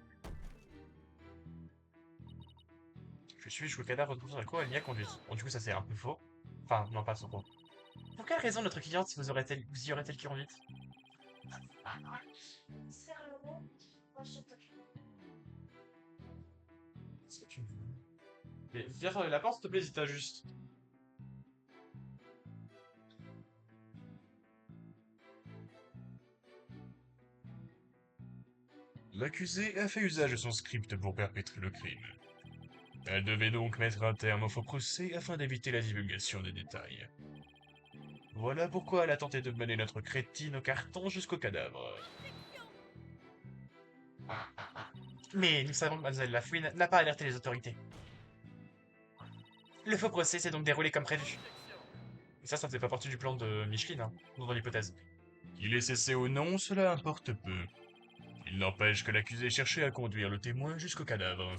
Je suis le cadavre de la cour, elle m'y a conduite. Bon, du coup, ça c'est un peu faux. Enfin, non, pas faux. Pour quelle raison notre cliente vous y aurait-elle conduite? Qu'est-ce que tu veux? Mais ferme la porte, s'il te plaît, si t'as juste. L'accusé a fait usage de son script pour perpétrer le crime. Elle devait donc mettre un terme au faux procès afin d'éviter la divulgation des détails. Voilà pourquoi elle a tenté de mener notre crétine au carton jusqu'au cadavre. Mais nous savons que Mademoiselle Lafouine n'a pas alerté les autorités. Le faux procès s'est donc déroulé comme prévu. Et ça faisait pas partie du plan de Micheline, hein, dans l'hypothèse. Qu'il ait cessé ou non, cela importe peu. Il n'empêche que l'accusé cherchait à conduire le témoin jusqu'au cadavre.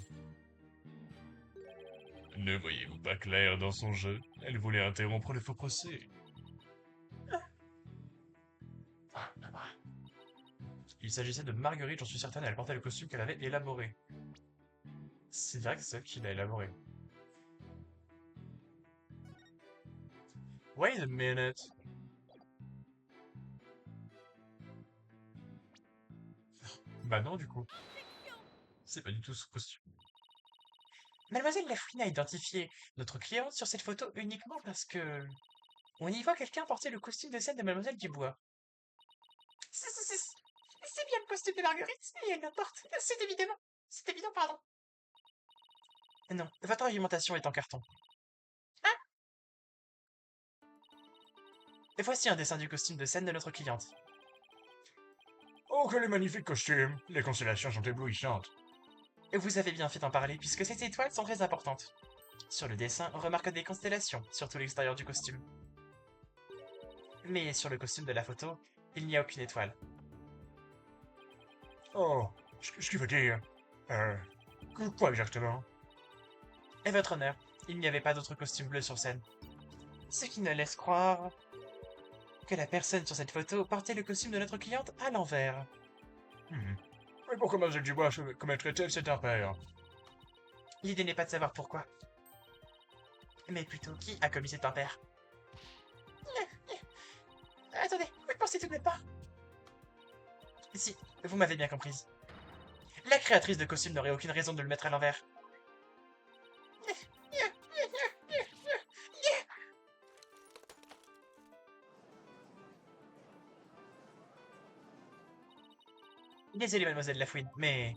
Ne voyez-vous pas clair dans son jeu? Elle voulait interrompre le faux procès. Il s'agissait de Marguerite, j'en suis certaine, elle portait le costume qu'elle avait élaboré. C'est vrai que c'est elle qui l'a élaboré. Wait a minute. Bah non, du coup. C'est pas du tout ce costume. Mademoiselle Lafouine a identifié notre cliente sur cette photo uniquement parce que... On y voit quelqu'un porter le costume de scène de Mademoiselle Dubois. C'est bien le costume de Marguerite, et elle le porte. C'est évidemment. C'est évident, pardon. Non, votre argumentation est en carton. Hein? Et voici un dessin du costume de scène de notre cliente. Oh, quel magnifique costume! Les constellations sont éblouissantes. Vous avez bien fait d'en parler, puisque ces étoiles sont très importantes. Sur le dessin, on remarque des constellations sur tout l'extérieur du costume. Mais sur le costume de la photo, il n'y a aucune étoile. Oh, ce qui veut dire... quoi exactement? Et votre honneur, il n'y avait pas d'autre costume bleu sur scène. Ce qui ne laisse croire que la personne sur cette photo portait le costume de notre cliente à l'envers. Mais pourquoi Mademoiselle Dubois commettrait-elle cet impair? L'idée n'est pas de savoir pourquoi, mais plutôt qui a commis cet impair. Attendez, vous ne pensez tout de même pas? Si, vous m'avez bien comprise. La créatrice de costume n'aurait aucune raison de le mettre à l'envers. Désolé, mademoiselle Lafouine, mais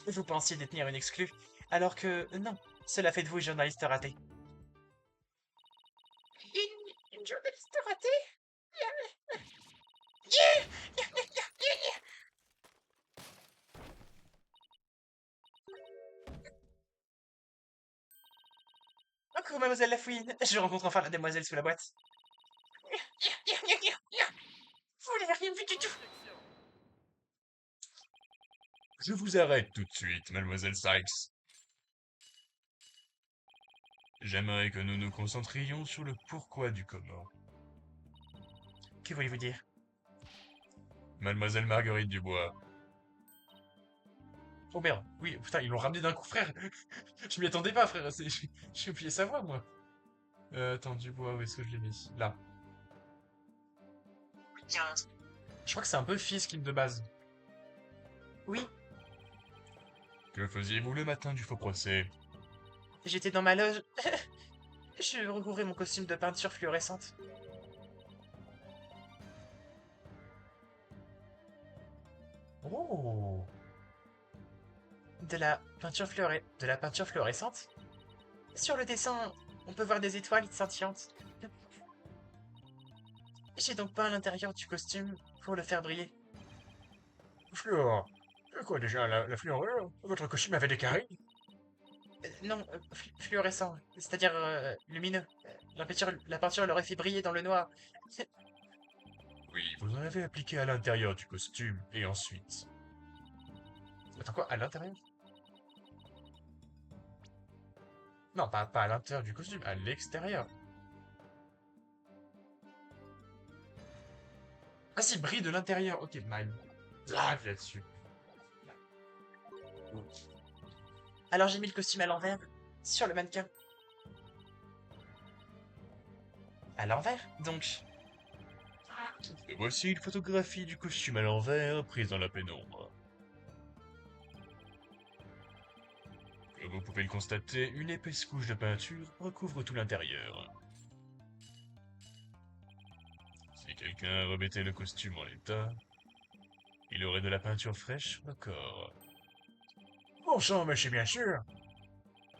vous pensiez détenir une exclue, alors que non, cela fait de vous une journaliste ratée. Une journaliste ratée? Encore mademoiselle Lafouine, je rencontre enfin la demoiselle sous la boîte. Vous n'avez rien vu du tout. Je vous arrête tout de suite, Mademoiselle Sykes. J'aimerais que nous nous concentrions sur le pourquoi du comment. Que voulez-vous dire? Mademoiselle Marguerite Dubois. Oh merde, oui, putain, ils l'ont ramené d'un coup, frère. Je m'y attendais pas, frère. J'ai oublié sa voix, moi. Attends, Dubois, où est-ce que je l'ai mis? Là. Je crois que c'est un peu Fisk de base. Oui, Que faisiez-vous le matin du faux procès? j'étais dans ma loge. Je recouvrais mon costume de peinture fluorescente. Oh! De la peinture fluorescente? Sur le dessin, on peut voir des étoiles scintillantes. J'ai donc peint l'intérieur du costume pour le faire briller. Fluor. Quoi déjà, la fluorure? Votre costume avait des carrés? Non, fluorescent, c'est-à-dire lumineux. La peinture l'aurait fait briller dans le noir. Oui, vous en avez appliqué à l'intérieur du costume, et ensuite. Attends quoi, à l'intérieur? Non, pas à l'intérieur du costume, à l'extérieur. Ah si, brille de l'intérieur. Ok, mine. Grave là-dessus. Alors j'ai mis le costume à l'envers, sur le mannequin. À l'envers, donc. Et voici une photographie du costume à l'envers, prise dans la pénombre. Comme vous pouvez le constater, une épaisse couche de peinture recouvre tout l'intérieur. Si quelqu'un remettait le costume en état, il aurait de la peinture fraîche sur le corps. Bon sang, mais c'est bien sûr!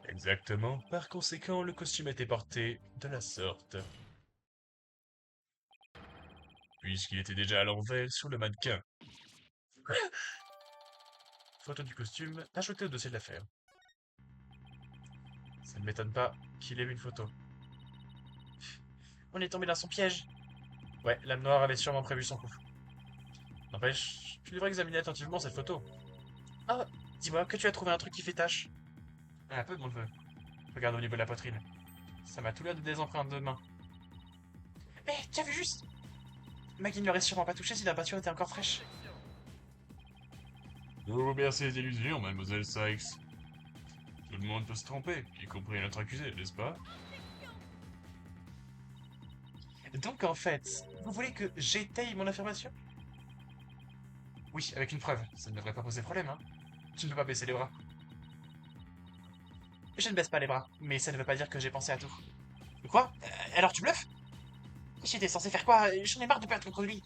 Exactement, par conséquent, le costume était porté de la sorte. Puisqu'il était déjà à l'envers sur le mannequin. Photo du costume ajoutée au dossier de l'affaire. Ça ne m'étonne pas qu'il ait eu une photo. On est tombé dans son piège. Ouais, l'âme noire avait sûrement prévu son coup. N'empêche, tu devrais examiner attentivement cette photo. Oh, dis-moi que tu as trouvé un truc qui fait tache. Un peu de mon neveu. Regarde au niveau de la poitrine. Ça m'a tout l'air de des empreintes de main. Mais tu as vu juste? Maggie ne l'aurait sûrement pas touché si la peinture était encore fraîche. Ne vous bercez d'illusions, mademoiselle Sykes. Tout le monde peut se tromper, y compris notre accusé, n'est-ce pas? Donc en fait, vous voulez que j'étaye mon affirmation? Oui, avec une preuve. Ça ne devrait pas poser problème, hein. Tu ne peux pas baisser les bras. Je ne baisse pas les bras, mais ça ne veut pas dire que j'ai pensé à tout. Quoi? Alors tu bluffes? J'étais censé faire quoi? J'en ai marre de perdre contre lui.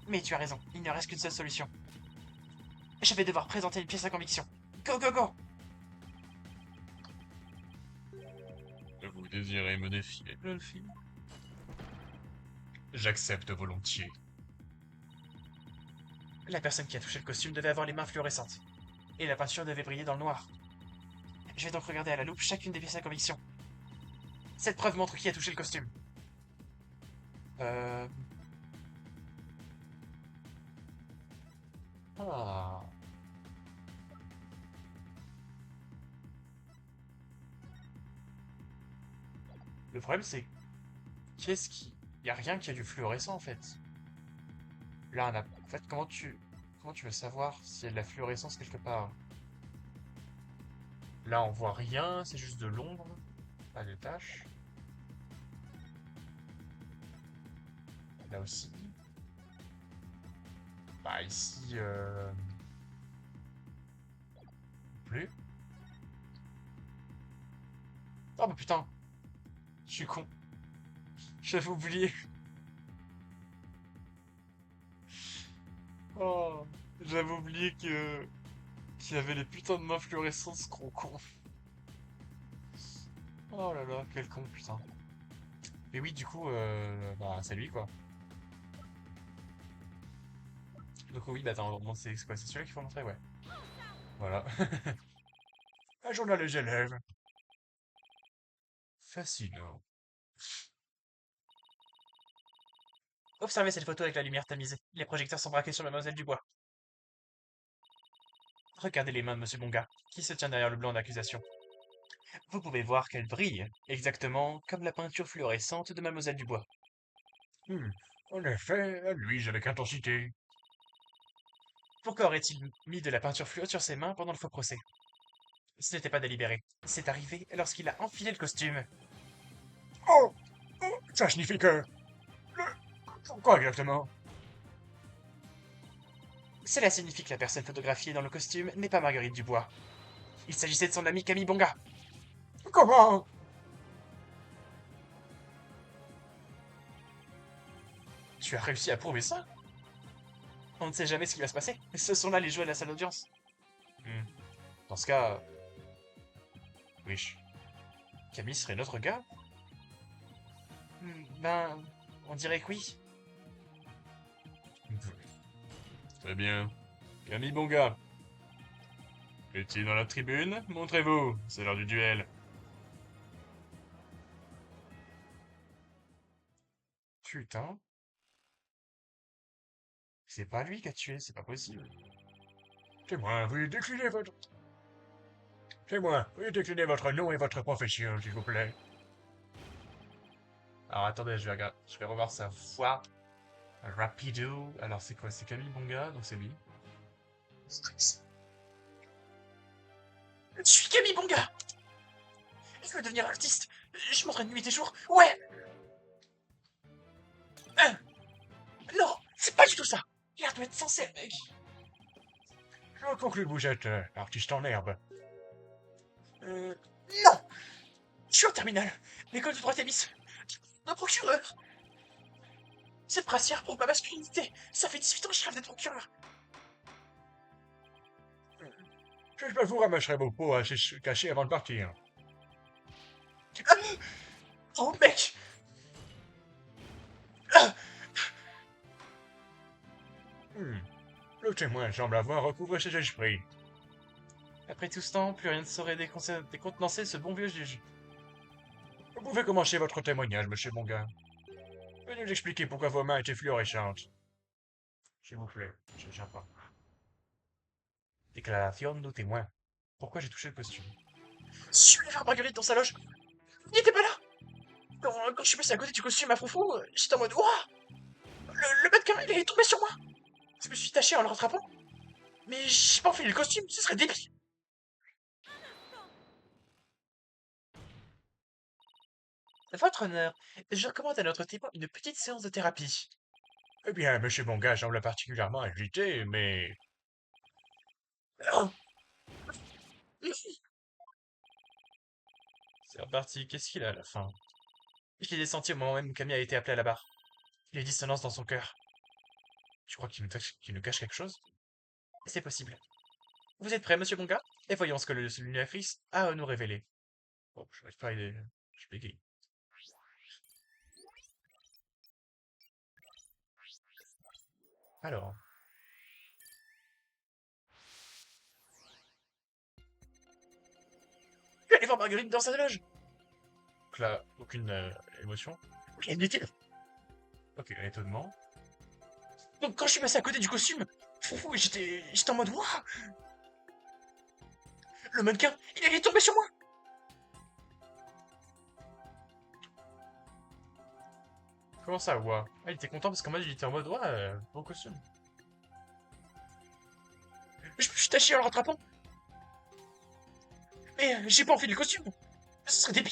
Mais tu as raison, il ne reste qu'une seule solution. Je vais devoir présenter une pièce à conviction. Go, go, go! Vous désirez me défier, jeune fille? J'accepte volontiers. La personne qui a touché le costume devait avoir les mains fluorescentes. Et la peinture devait briller dans le noir. Je vais donc regarder à la loupe chacune des pièces à conviction. Cette preuve montre qui a touché le costume. Euh... Ah. Le problème, c'est qu'est-ce qui... Y a rien qui a du fluorescent, en fait. Là, on a... En fait, comment tu veux savoir s'il y a de la fluorescence quelque part? Là, on voit rien, c'est juste de l'ombre, pas de taches. Là aussi. Bah, ici, plus. Oh, bah putain, je suis con. J'avais oublié. Oh, j'avais oublié qu'il y avait les putains de mains fluorescentes, ce gros con. Oh là là, quel con, putain. Mais oui, du coup, bah, c'est lui, quoi. Donc oui, bah attends, c'est quoi? C'est celui-là qu'il faut montrer, ouais. Voilà. Un journal des élèves. Fascinant. Observez cette photo avec la lumière tamisée. Les projecteurs sont braqués sur Mademoiselle Dubois. Regardez les mains de Monsieur Bonga, qui se tient derrière le blanc d'accusation. Vous pouvez voir qu'elles brillent, exactement comme la peinture fluorescente de Mademoiselle Dubois. En effet, elle luise avec intensité. Pourquoi aurait-il mis de la peinture fluo sur ses mains pendant le faux procès? Ce n'était pas délibéré. C'est arrivé lorsqu'il a enfilé le costume. Oh! Ça signifie que... Quoi exactement? Cela signifie que la personne photographiée dans le costume n'est pas Marguerite Dubois. Il s'agissait de son ami Camille Bonga. Comment? Tu as réussi à prouver ça? On ne sait jamais ce qui va se passer. Ce sont là les jouets de la salle d'audience. Dans ce cas... Wesh. Camille serait notre gars? Ben, on dirait que oui. Très bien. Camille Bonga. Est-il dans la tribune? Montrez-vous, c'est l'heure du duel. Putain. C'est pas lui qui a tué, c'est pas possible. Témoin, veuillez décliner votre... Témoin, veuillez décliner votre nom et votre profession, s'il vous plaît. Alors attendez, je vais revoir sa voix. Rapido. Alors c'est quoi? C'est Camille Bonga, donc c'est lui. Je suis Camille Bonga. Je veux devenir artiste. Je m'entraîne nuit et jour. Ouais. Non, c'est pas du tout ça. L'air doit être sincère, mec. Je conclus que vous êtes artiste en herbe. Non. Je suis en terminale. L'école de droit Thémis. Un procureur. Cette brassière prouve ma masculinité. Ça fait 18 ans que je rêve d'être procureur. J'espère que vous ramasserez vos pots assez cachés avant de partir. Oh, mec. Le témoin semble avoir recouvré ses esprits. Après tout ce temps, plus rien ne saurait décontenancer ce bon vieux juge. Vous pouvez commencer votre témoignage, monsieur Bonga. Veuillez nous expliquer pourquoi vos mains étaient fluorescentes. S'il vous plaît, je viens pas. Déclaration du témoin. Pourquoi j'ai touché le costume? Je suis allé voir Marguerite dans sa loge. Il n'était pas là. Quand je suis passé à côté du costume à Foufou, j'étais en mode ouah. Le mannequin, il est tombé sur moi. Je me suis taché en le rattrapant. Mais j'ai pas enfilé le costume, ce serait débile. Votre honneur, je recommande à notre témoin une petite séance de thérapie. Eh bien, monsieur Bonga semble particulièrement agité, mais... Oh. C'est reparti. Qu'est-ce qu'il a à la fin? Je l'ai senti au moment même où Camille a été appelée à la barre. Les dissonances dans son cœur. Tu crois qu'il nous cache quelque chose? C'est possible. Vous êtes prêt, monsieur Bonga? Et voyons ce que le Lunatrice a à nous révéler. Bon, je n'arrive pas à aider. Je bégaye. Alors. Allez voir Marguerite dans sa loge! Donc là, aucune émotion. Inutile. Ok, étonnement. Donc quand je suis passé à côté du costume, j'étais en mode waouh! Le mannequin, il allait tomber sur moi! Comment ça, waouh? Ah, il était content parce qu'en mode il était en mode ouais, beau costume. Je me suis taché en le rattrapant! Mais j'ai pas enfilé le costume! Ce serait débile!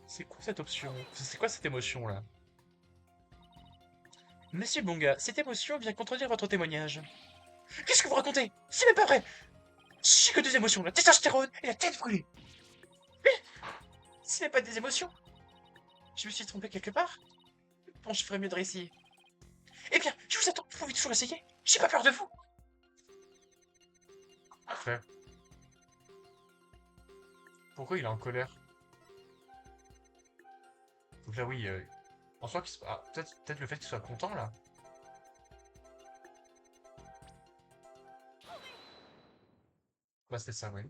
C'est quoi cette option? C'est quoi cette émotion là? Monsieur Bonga, cette émotion vient contredire votre témoignage. Qu'est-ce que vous racontez? C'est même pas vrai! J'ai que deux émotions, la testostérone et la tête brûlée! Mais ce n'est pas des émotions! Je me suis trompé quelque part? Bon, je ferais mieux de réessayer. Eh bien, je vous attends, vous pouvez toujours essayer. J'ai pas peur de vous. Parfait. Pourquoi il est en colère? Donc là, oui, en soi, peut-être le fait qu'il soit content, là. Bah, c'était ça, oui.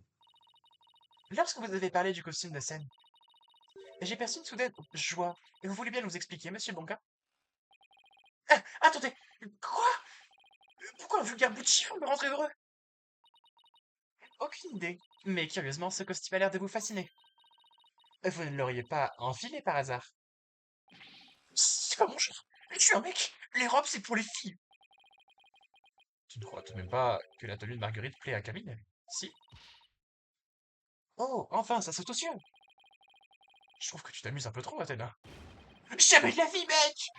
Lorsque vous avez parlé du costume de scène, j'ai perçu une soudaine joie. Et vous voulez bien nous expliquer, monsieur Bonka? Ah, attendez! Quoi? Pourquoi un vulgaire bout de chiffon me rendrait heureux? Aucune idée. Mais curieusement, ce costume a l'air de vous fasciner. Vous ne l'auriez pas enfilé par hasard? C'est pas mon genre. Je suis un mec. Les robes, c'est pour les filles. Tu ne crois tout de même pas que la tenue de Marguerite plaît à Camille? Si. Oh, enfin, ça saute aux cieux. Je trouve que tu t'amuses un peu trop, Athéna. Jamais de la vie, mec!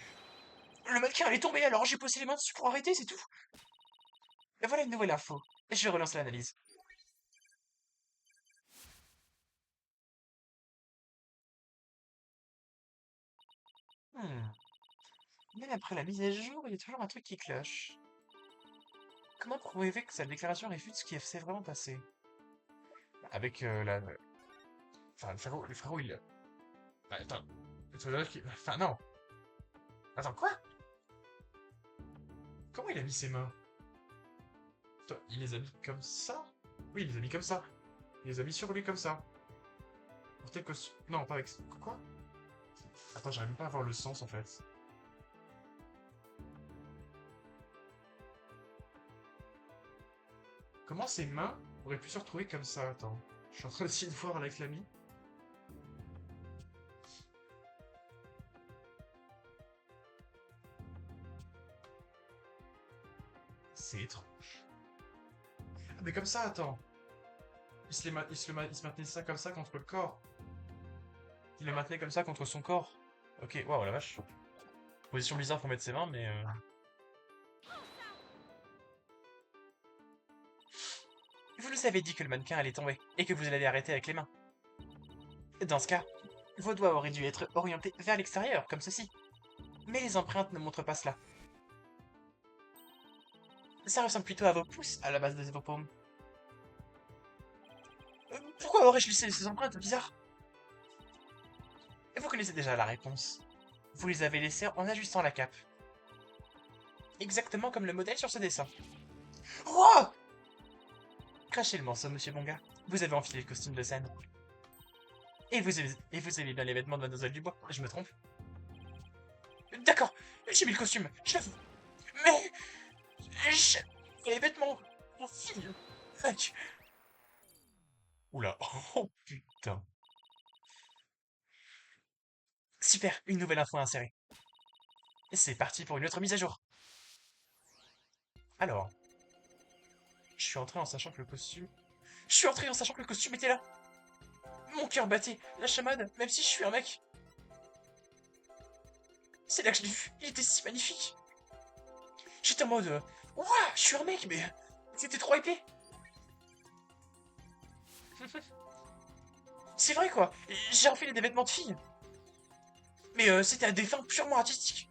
Le mannequin est tombé, alors j'ai posé les mains dessus pour arrêter, c'est tout. Et voilà une nouvelle info. Je vais relancer l'analyse. Hmm. Même après la mise à jour, il y a toujours un truc qui cloche. Comment prouver que sa déclaration réfute ce qui s'est vraiment passé? Avec la... Enfin, le frérot, il... Bah, attends. Ça veut dire Enfin, non. Attends, quoi? Comment il a mis ses mains? Attends, il les a mis comme ça? Oui, il les a mis comme ça. Il les a mis sur lui comme ça. Pour tel costume... Non, pas avec... Quoi? Attends, j'arrive même pas à voir le sens, en fait. Comment ses mains auraient pu se retrouver comme ça? Attends. Je suis en train d'essayer de voir avec l'ami. C'est étrange. Ah, mais comme ça, attends. Il se maintenait ça comme ça contre le corps. Il le maintenait comme ça contre son corps. Ok, waouh, la vache. Position bizarre pour mettre ses mains, mais... Vous nous avez dit que le mannequin allait tomber, et que vous l'avez arrêté avec les mains. Dans ce cas, vos doigts auraient dû être orientés vers l'extérieur, comme ceci. Mais les empreintes ne montrent pas cela. Ça ressemble plutôt à vos pouces à la base de vos paumes. Pourquoi aurais-je laissé ces empreintes bizarres? Vous connaissez déjà la réponse. Vous les avez laissées en ajustant la cape. Exactement comme le modèle sur ce dessin. Roi! Crachez le morceau, monsieur Bonga. Vous avez enfilé le costume de scène. Et vous avez bien les vêtements de Mademoiselle Dubois, je me trompe? D'accord, j'ai mis le costume, je l'avoue. Mais... j'ai les vêtements... Mon fille... Fuck. Oula, oh putain. Super, une nouvelle info insérée. C'est parti pour une autre mise à jour. Alors... Je suis entré en sachant que le costume... Je suis entré en sachant que le costume était là. Mon cœur battait, la chamade, même si je suis un mec. C'est là que je l'ai vu, il était si magnifique. J'étais en mode... Ouah, je suis un mec, mais... C'était trop épais. C'est vrai, quoi. J'ai enfilé des vêtements de fille. Mais c'était à des fins purement artistiques.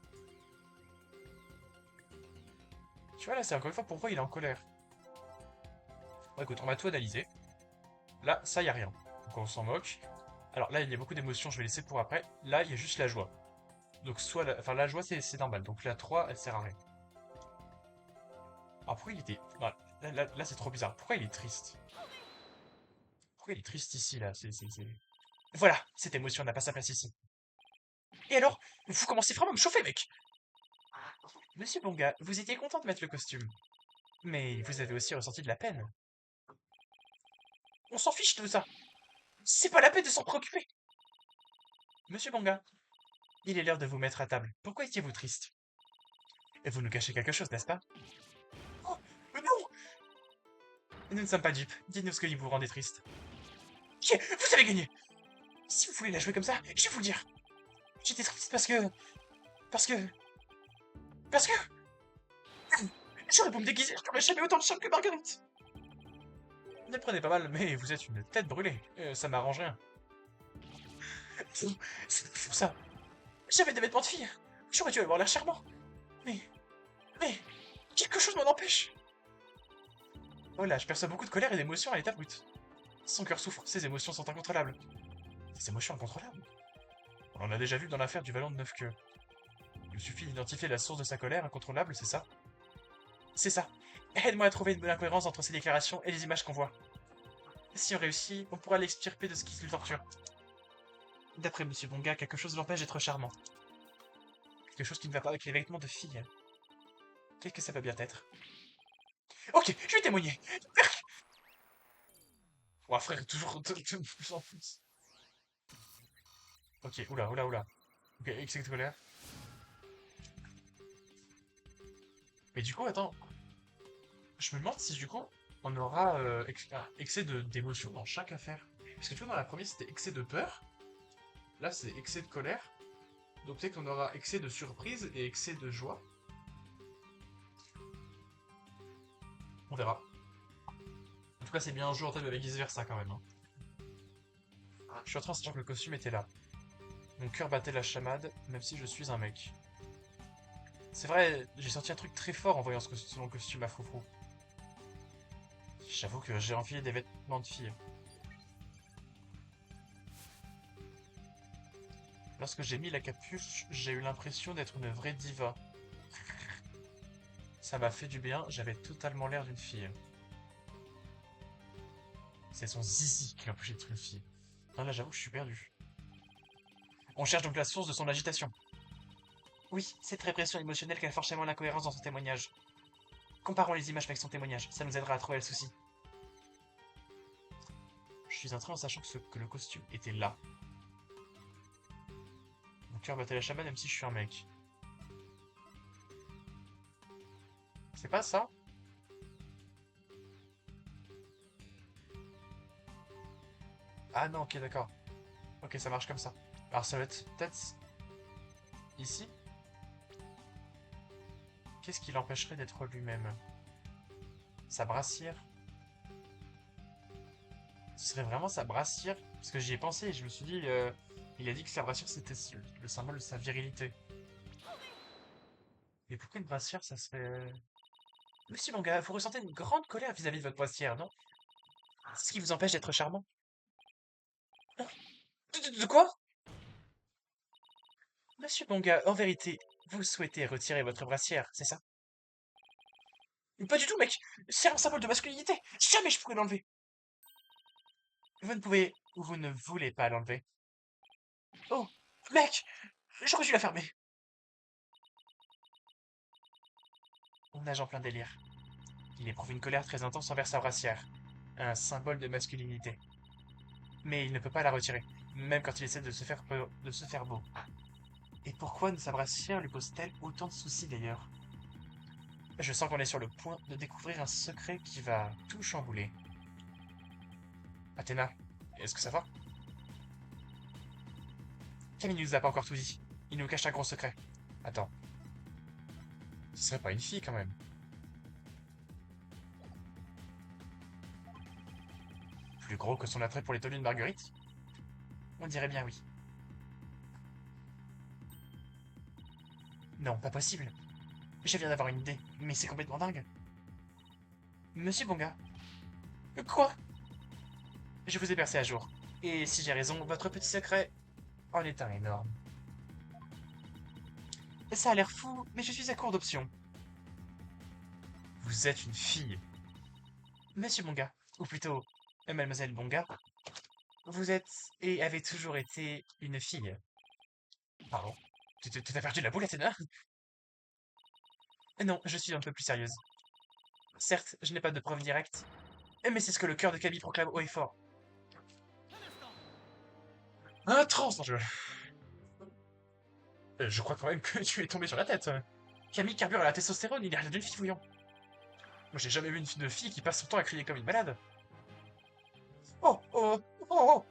Tu vois, là, c'est encore une fois pourquoi il est en colère. Bon, écoute, on va tout analyser. Là, ça, y a rien. Donc on s'en moque. Alors là, il y a beaucoup d'émotions, je vais laisser pour après. Là, il y a juste la joie. Donc soit enfin, la joie, c'est normal. Donc la 3, elle sert à rien. Alors pourquoi il était... Non, là, c'est trop bizarre. Pourquoi il est triste? Pourquoi il est triste ici, là? Voilà, cette émotion n'a pas sa place ici. Et alors? Vous commencez vraiment à me chauffer, mec! Monsieur Bonga, vous étiez content de mettre le costume. Mais vous avez aussi ressenti de la peine. On s'en fiche de ça. C'est pas la peine de s'en préoccuper. Monsieur Bonga, il est l'heure de vous mettre à table. Pourquoi étiez-vous triste? Et vous nous cachez quelque chose, n'est-ce pas? Oh, non! Nous ne sommes pas dupes. Dites-nous ce qui vous rendait triste. Ok, vous avez gagné! Si vous voulez la jouer comme ça, je vais vous le dire. J'étais triste parce que... Parce que... Parce que... J'aurais pu me déguiser, j'aurais jamais autant de charme que Marguerite. Ne le prenez pas mal, mais vous êtes une tête brûlée. Ça m'arrange rien. C'est fou ça. J'avais des vêtements de fille. J'aurais dû avoir l'air charmant. Mais... Mais... Quelque chose m'en empêche. Oh là, je perçois beaucoup de colère et d'émotions à l'état brut. Son cœur souffre, ses émotions sont incontrôlables. Des émotions incontrôlables? On en a déjà vu dans l'affaire du Vallon de Neufqueux. Il suffit d'identifier la source de sa colère incontrôlable, c'est ça? C'est ça. Aide-moi à trouver une bonne incohérence entre ces déclarations et les images qu'on voit. Si on réussit, on pourra l'extirper de ce qui le torture. D'après Monsieur Bonga, quelque chose l'empêche d'être charmant. Quelque chose qui ne va pas avec les vêtements de fille. Qu'est-ce que ça peut bien être? Ok, je vais témoigner. Oh, frère, toujours de plus en plus. Ok, oula, oula, oula. Ok, excès de colère. Mais du coup, attends. Je me demande si du coup, on aura excès d'émotion dans chaque affaire. Parce que tu vois, dans la première, c'était excès de peur. Là, c'est excès de colère. Donc peut-être qu'on aura excès de surprise et excès de joie. On verra. En tout cas, c'est bien un jeu en tête avec vice-versa quand même. Hein. Je suis en train de sentir que le costume était là. Mon cœur battait la chamade, même si je suis un mec. C'est vrai, j'ai senti un truc très fort en voyant son costume à froufrou. J'avoue que j'ai enfilé des vêtements de fille. Lorsque j'ai mis la capuche, j'ai eu l'impression d'être une vraie diva. Ça m'a fait du bien, j'avais totalement l'air d'une fille. C'est son zizi qui l'empêchait d'être une fille. Non, là, j'avoue que je suis perdu. On cherche donc la source de son agitation. Oui, cette répression émotionnelle crée forcément l'incohérence dans son témoignage. Comparons les images avec son témoignage, ça nous aidera à trouver le souci. Je suis entré en sachant que le costume était là. Mon cœur battait la chamade même si je suis un mec. C'est pas ça? Ah non, ok, d'accord. Ok, ça marche comme ça. Alors ça va être peut-être ici? Qu'est-ce qui l'empêcherait d'être lui-même? Sa brassière? Ce serait vraiment sa brassière? Parce que j'y ai pensé et je me suis dit, il a dit que sa brassière c'était le symbole de sa virilité. Mais pourquoi une brassière, ça serait... Monsieur Manga, vous ressentez une grande colère vis-à-vis de votre brassière, non? Ce qui vous empêche d'être charmant? Hein? De quoi? Monsieur Manga, en vérité, vous souhaitez retirer votre brassière, c'est ça? Mais pas du tout, mec! C'est un symbole de masculinité! Jamais je pourrais l'enlever! Vous ne pouvez ou vous ne voulez pas l'enlever. Oh! Mec! J'aurais dû la fermer! On nage en plein délire. Il éprouve une colère très intense envers sa brassière. Un symbole de masculinité. Mais il ne peut pas la retirer, même quand il essaie de se faire beau. Et pourquoi sa brassière lui pose-t-elle autant de soucis d'ailleurs? Je sens qu'on est sur le point de découvrir un secret qui va tout chambouler. Athéna, est-ce que ça va? Camille nous a pas encore tout dit. Il nous cache un gros secret. Attends. Ce serait pas une fille quand même. Plus gros que son attrait pour les tenues de Marguerite? On dirait bien oui. Non, pas possible. Je viens d'avoir une idée, mais c'est complètement dingue. Monsieur Bonga. Quoi? Je vous ai percé à jour. Et si j'ai raison, votre petit secret en est un énorme. Ça a l'air fou, mais je suis à court d'options. Vous êtes une fille. Monsieur Bonga, ou plutôt, Mademoiselle Bonga, vous êtes et avez toujours été une fille. Pardon? T'as perdu la boule, Athéna? Non, je suis un peu plus sérieuse. Certes, je n'ai pas de preuves directes, mais c'est ce que le cœur de Camille proclame haut et fort. Un trans, je crois quand même que tu es tombé sur la tête. Camille carbure à la testostérone, il est rien d'une fille fouillant. Moi, j'ai jamais vu de fille qui passe son temps à crier comme une malade. Oh, oh, oh, oh.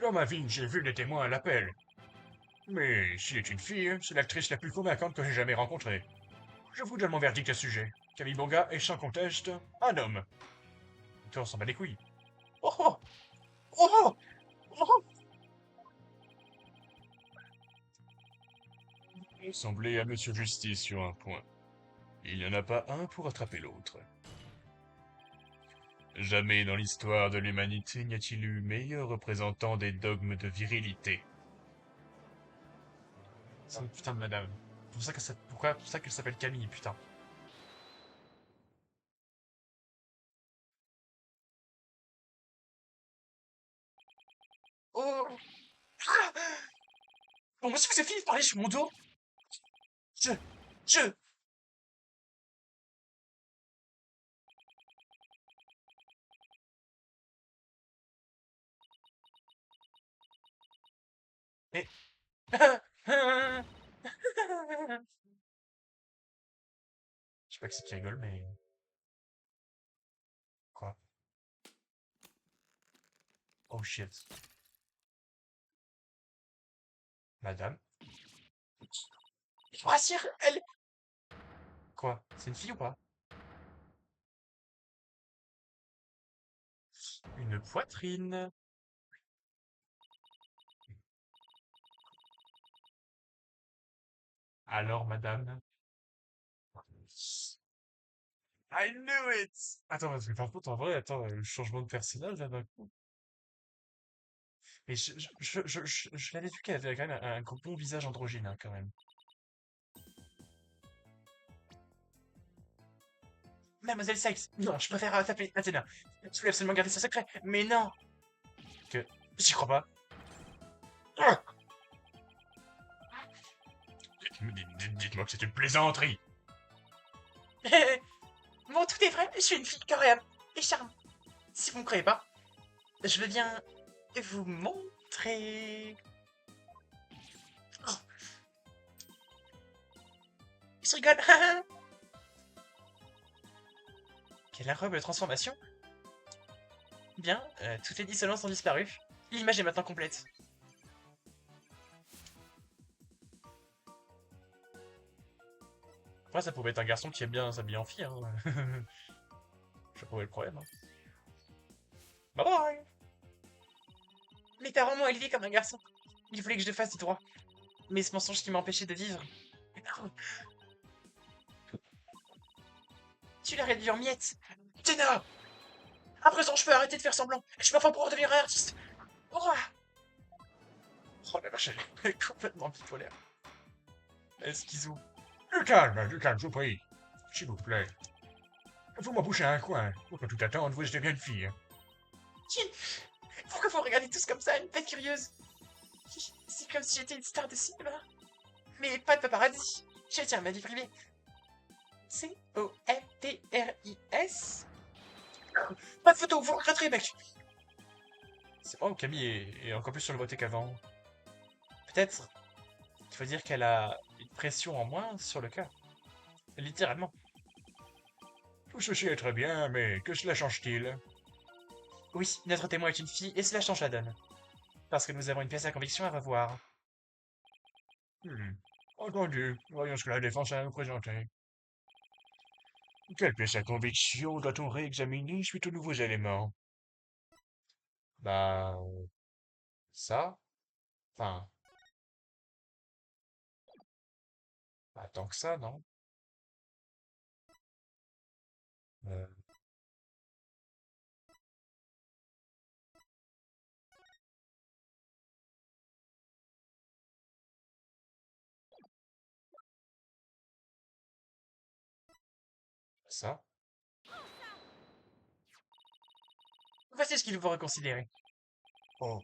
Dans ma vie, j'ai vu des témoins à l'appel. Mais s'il est une fille, c'est l'actrice la plus convaincante que j'ai jamais rencontrée. Je vous donne mon verdict à ce sujet. Camille Bonga est sans conteste un homme. Toi, on s'en bat les couilles. Oh, oh, oh, oh. Semblez à Monsieur Justice sur un point. Il n'y en a pas un pour attraper l'autre. Jamais dans l'histoire de l'humanité n'y a-t-il eu meilleur représentant des dogmes de virilité. C'est une putain de madame. Pourquoi pour ça qu'elle s'appelle Camille, putain. Oh. Ah. Bon, monsieur, vous avez fini de parler sur mon dos? Je... Je... Mais... Je sais pas que c'est qui rigole, mais... Quoi? Oh shit. Madame? Je vous rassure, elle... Quoi? C'est une fille ou pas? Une poitrine. Alors, madame? I knew it! Attends, parce que par contre, en vrai, attends, le changement de personnage, là, d'un coup. Mais je l'avais vu qu'elle avait quand même un bon visage androgyne, hein, quand même. Mademoiselle Sykes! Non, je préfère t'appeler Athéna. Je voulais absolument garder ce secret, mais non! Que... J'y crois pas. Ah. Dites-moi que c'est une plaisanterie. Bon, tout est vrai, je suis une fille coréenne et charmante. Si vous me croyez pas, je veux bien vous montrer. Oh, je rigole. Quelle incroyable transformation. Bien, toutes les dissonances ont disparu. L'image est maintenant complète. Après, ça pouvait être un garçon qui aime bien s'habiller en fille, hein. Je sais pas où est le problème, hein. Bye bye! Mes parents m'ont élevé comme un garçon. Ils voulaient que je fasse du droit. Mais ce mensonge qui m'a empêché de vivre. Tu l'as réduit en miettes. Tina! À présent, je peux arrêter de faire semblant. Je peux enfin pouvoir devenir un artiste. Oh, Oh la vache, elle est complètement bipolaire. Esquizou. Du calme, je vous prie. S'il vous plaît. Vous m'embouchez à un coin. Pour que tout attendre, vous êtes bien une fille. pourquoi vous regardez tous comme ça, une bête curieuse? C'est comme si j'étais une star de cinéma. Mais pas de paparazzi. Je tiens à ma vie privée. C-O-M-T-R-I-S. Pas de photo, vous regretterez, mec. C'est moi ou Camille est encore plus sur le voté qu'avant. Peut-être qu'il faut dire qu'elle a une pression en moins sur le cœur. Littéralement. Tout ceci est très bien, mais que cela change-t-il? Oui, notre témoin est une fille et cela change la donne. Parce que nous avons une pièce à conviction à revoir. Entendu. Voyons ce que la défense a à nous présenter. Quelle pièce à conviction doit-on réexaminer suite aux nouveaux éléments? Bah... Ça? Enfin... tant que ça, non? Euh, ça? Voici ce qu'il faut reconsidérer. Oh,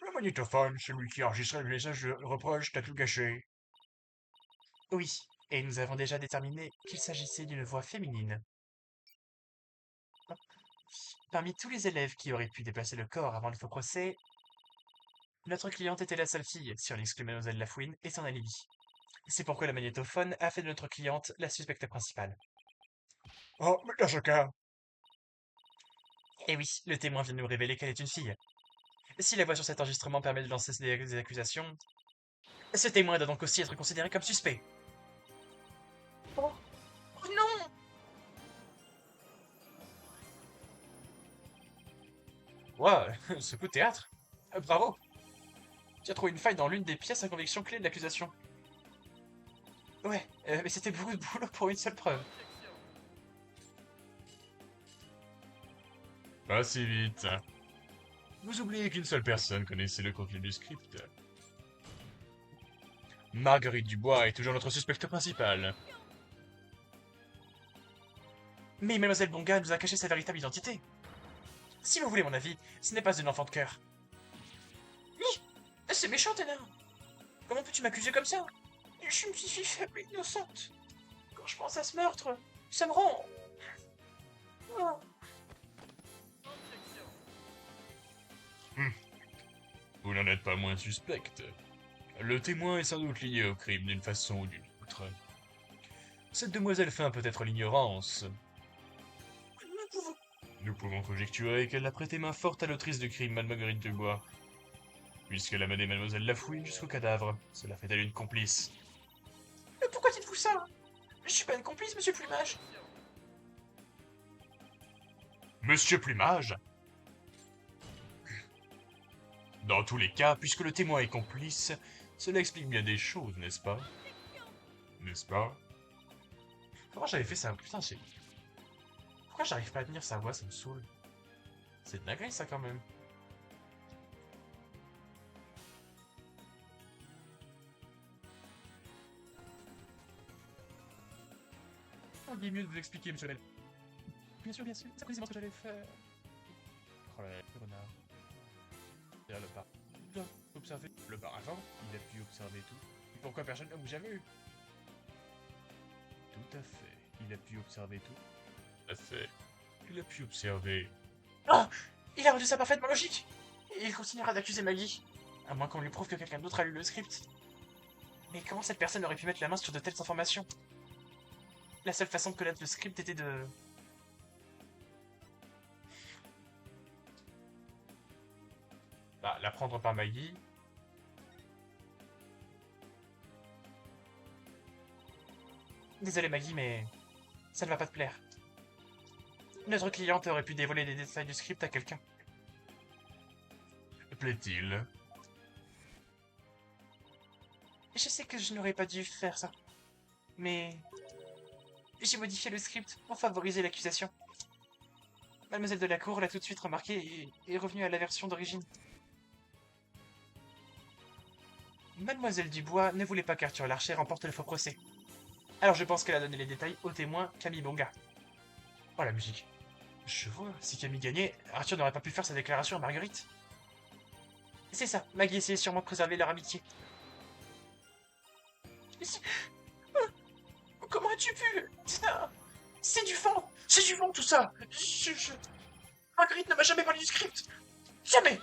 le magnétophone, celui qui enregistrait le message de reproche, t'as tout gâché. Oui, et nous avons déjà déterminé qu'il s'agissait d'une voix féminine. Parmi tous les élèves qui auraient pu déplacer le corps avant le faux procès, notre cliente était la seule fille, si on exclut Mademoiselle Lafouine et son alibi. C'est pourquoi le magnétophone a fait de notre cliente la suspecte principale. Oh, mais dans ce cas, Et oui, le témoin vient de nous révéler qu'elle est une fille. Si la voix sur cet enregistrement permet de lancer des accusations, ce témoin doit donc aussi être considéré comme suspect. Oh, oh non! Ouah, ce coup de théâtre. Bravo. Tu as trouvé une faille dans l'une des pièces à conviction clés de l'accusation. Ouais, mais c'était beaucoup de boulot pour une seule preuve. pas si vite. Vous oubliez qu'une seule personne connaissait le contenu du script. Marguerite Dubois est toujours notre suspecte principale. Mais Mademoiselle Bonga nous a caché sa véritable identité. Si vous voulez mon avis, ce n'est pas une enfant de cœur. C'est méchant, Ténard. Comment peux-tu m'accuser comme ça? Je suis une petite fille faible et innocente. Quand je pense à ce meurtre, ça me rend... Oh. Vous n'en êtes pas moins suspecte. Le témoin est sans doute lié au crime d'une façon ou d'une autre. Cette demoiselle feint peut-être l'ignorance. Nous pouvons conjecturer qu'elle a prêté main forte à l'autrice du crime, Marguerite Dubois. Puisqu'elle a mené Mademoiselle Lafouine jusqu'au cadavre, cela fait d'elle une complice. Mais pourquoi dites-vous ça? Je suis pas une complice, monsieur Plumage. Monsieur Plumage? Dans tous les cas, puisque le témoin est complice, cela explique bien des choses, n'est-ce pas? N'est-ce pas? Comment j'avais fait ça? Putain, c'est... Pourquoi j'arrive pas à tenir sa voix, ça me saoule. C'est dingue ça quand même. Il est mieux de vous expliquer, monsieur Bell. Bien sûr, c'est précisément ce que j'allais faire. Oh là là, le renard. Derrière le bar. Bien, observer. Le bar avant, il a pu observer tout. Et pourquoi personne ne vous jamais vu? Tout à fait. Il a pu observer tout. Tout à fait. Il a pu observer. Ah! Il a rendu ça parfaitement logique. Et il continuera d'accuser Maggie. À moins qu'on lui prouve que quelqu'un d'autre a lu le script. Mais comment cette personne aurait pu mettre la main sur de telles informations? La seule façon de connaître le script était de... Bah, la prendre par Maggie. Désolé Maggie, mais ça ne va pas te plaire. Notre cliente aurait pu dévoiler les détails du script à quelqu'un. Plaît-il? Je sais que je n'aurais pas dû faire ça. Mais... j'ai modifié le script pour favoriser l'accusation. Mademoiselle Delacour l'a tout de suite remarqué et est revenue à la version d'origine. Mademoiselle Dubois ne voulait pas qu'Arthur Larcher remporte le faux procès. Alors je pense qu'elle a donné les détails au témoin Camille Bonga. Oh la musique. Je vois, si Camille gagnait, Arthur n'aurait pas pu faire sa déclaration à Marguerite. C'est ça, Maggie essayait sûrement de préserver leur amitié. Comment as-tu pu? C'est du vent! C'est du vent tout ça! Marguerite ne m'a jamais parlé du script! Jamais!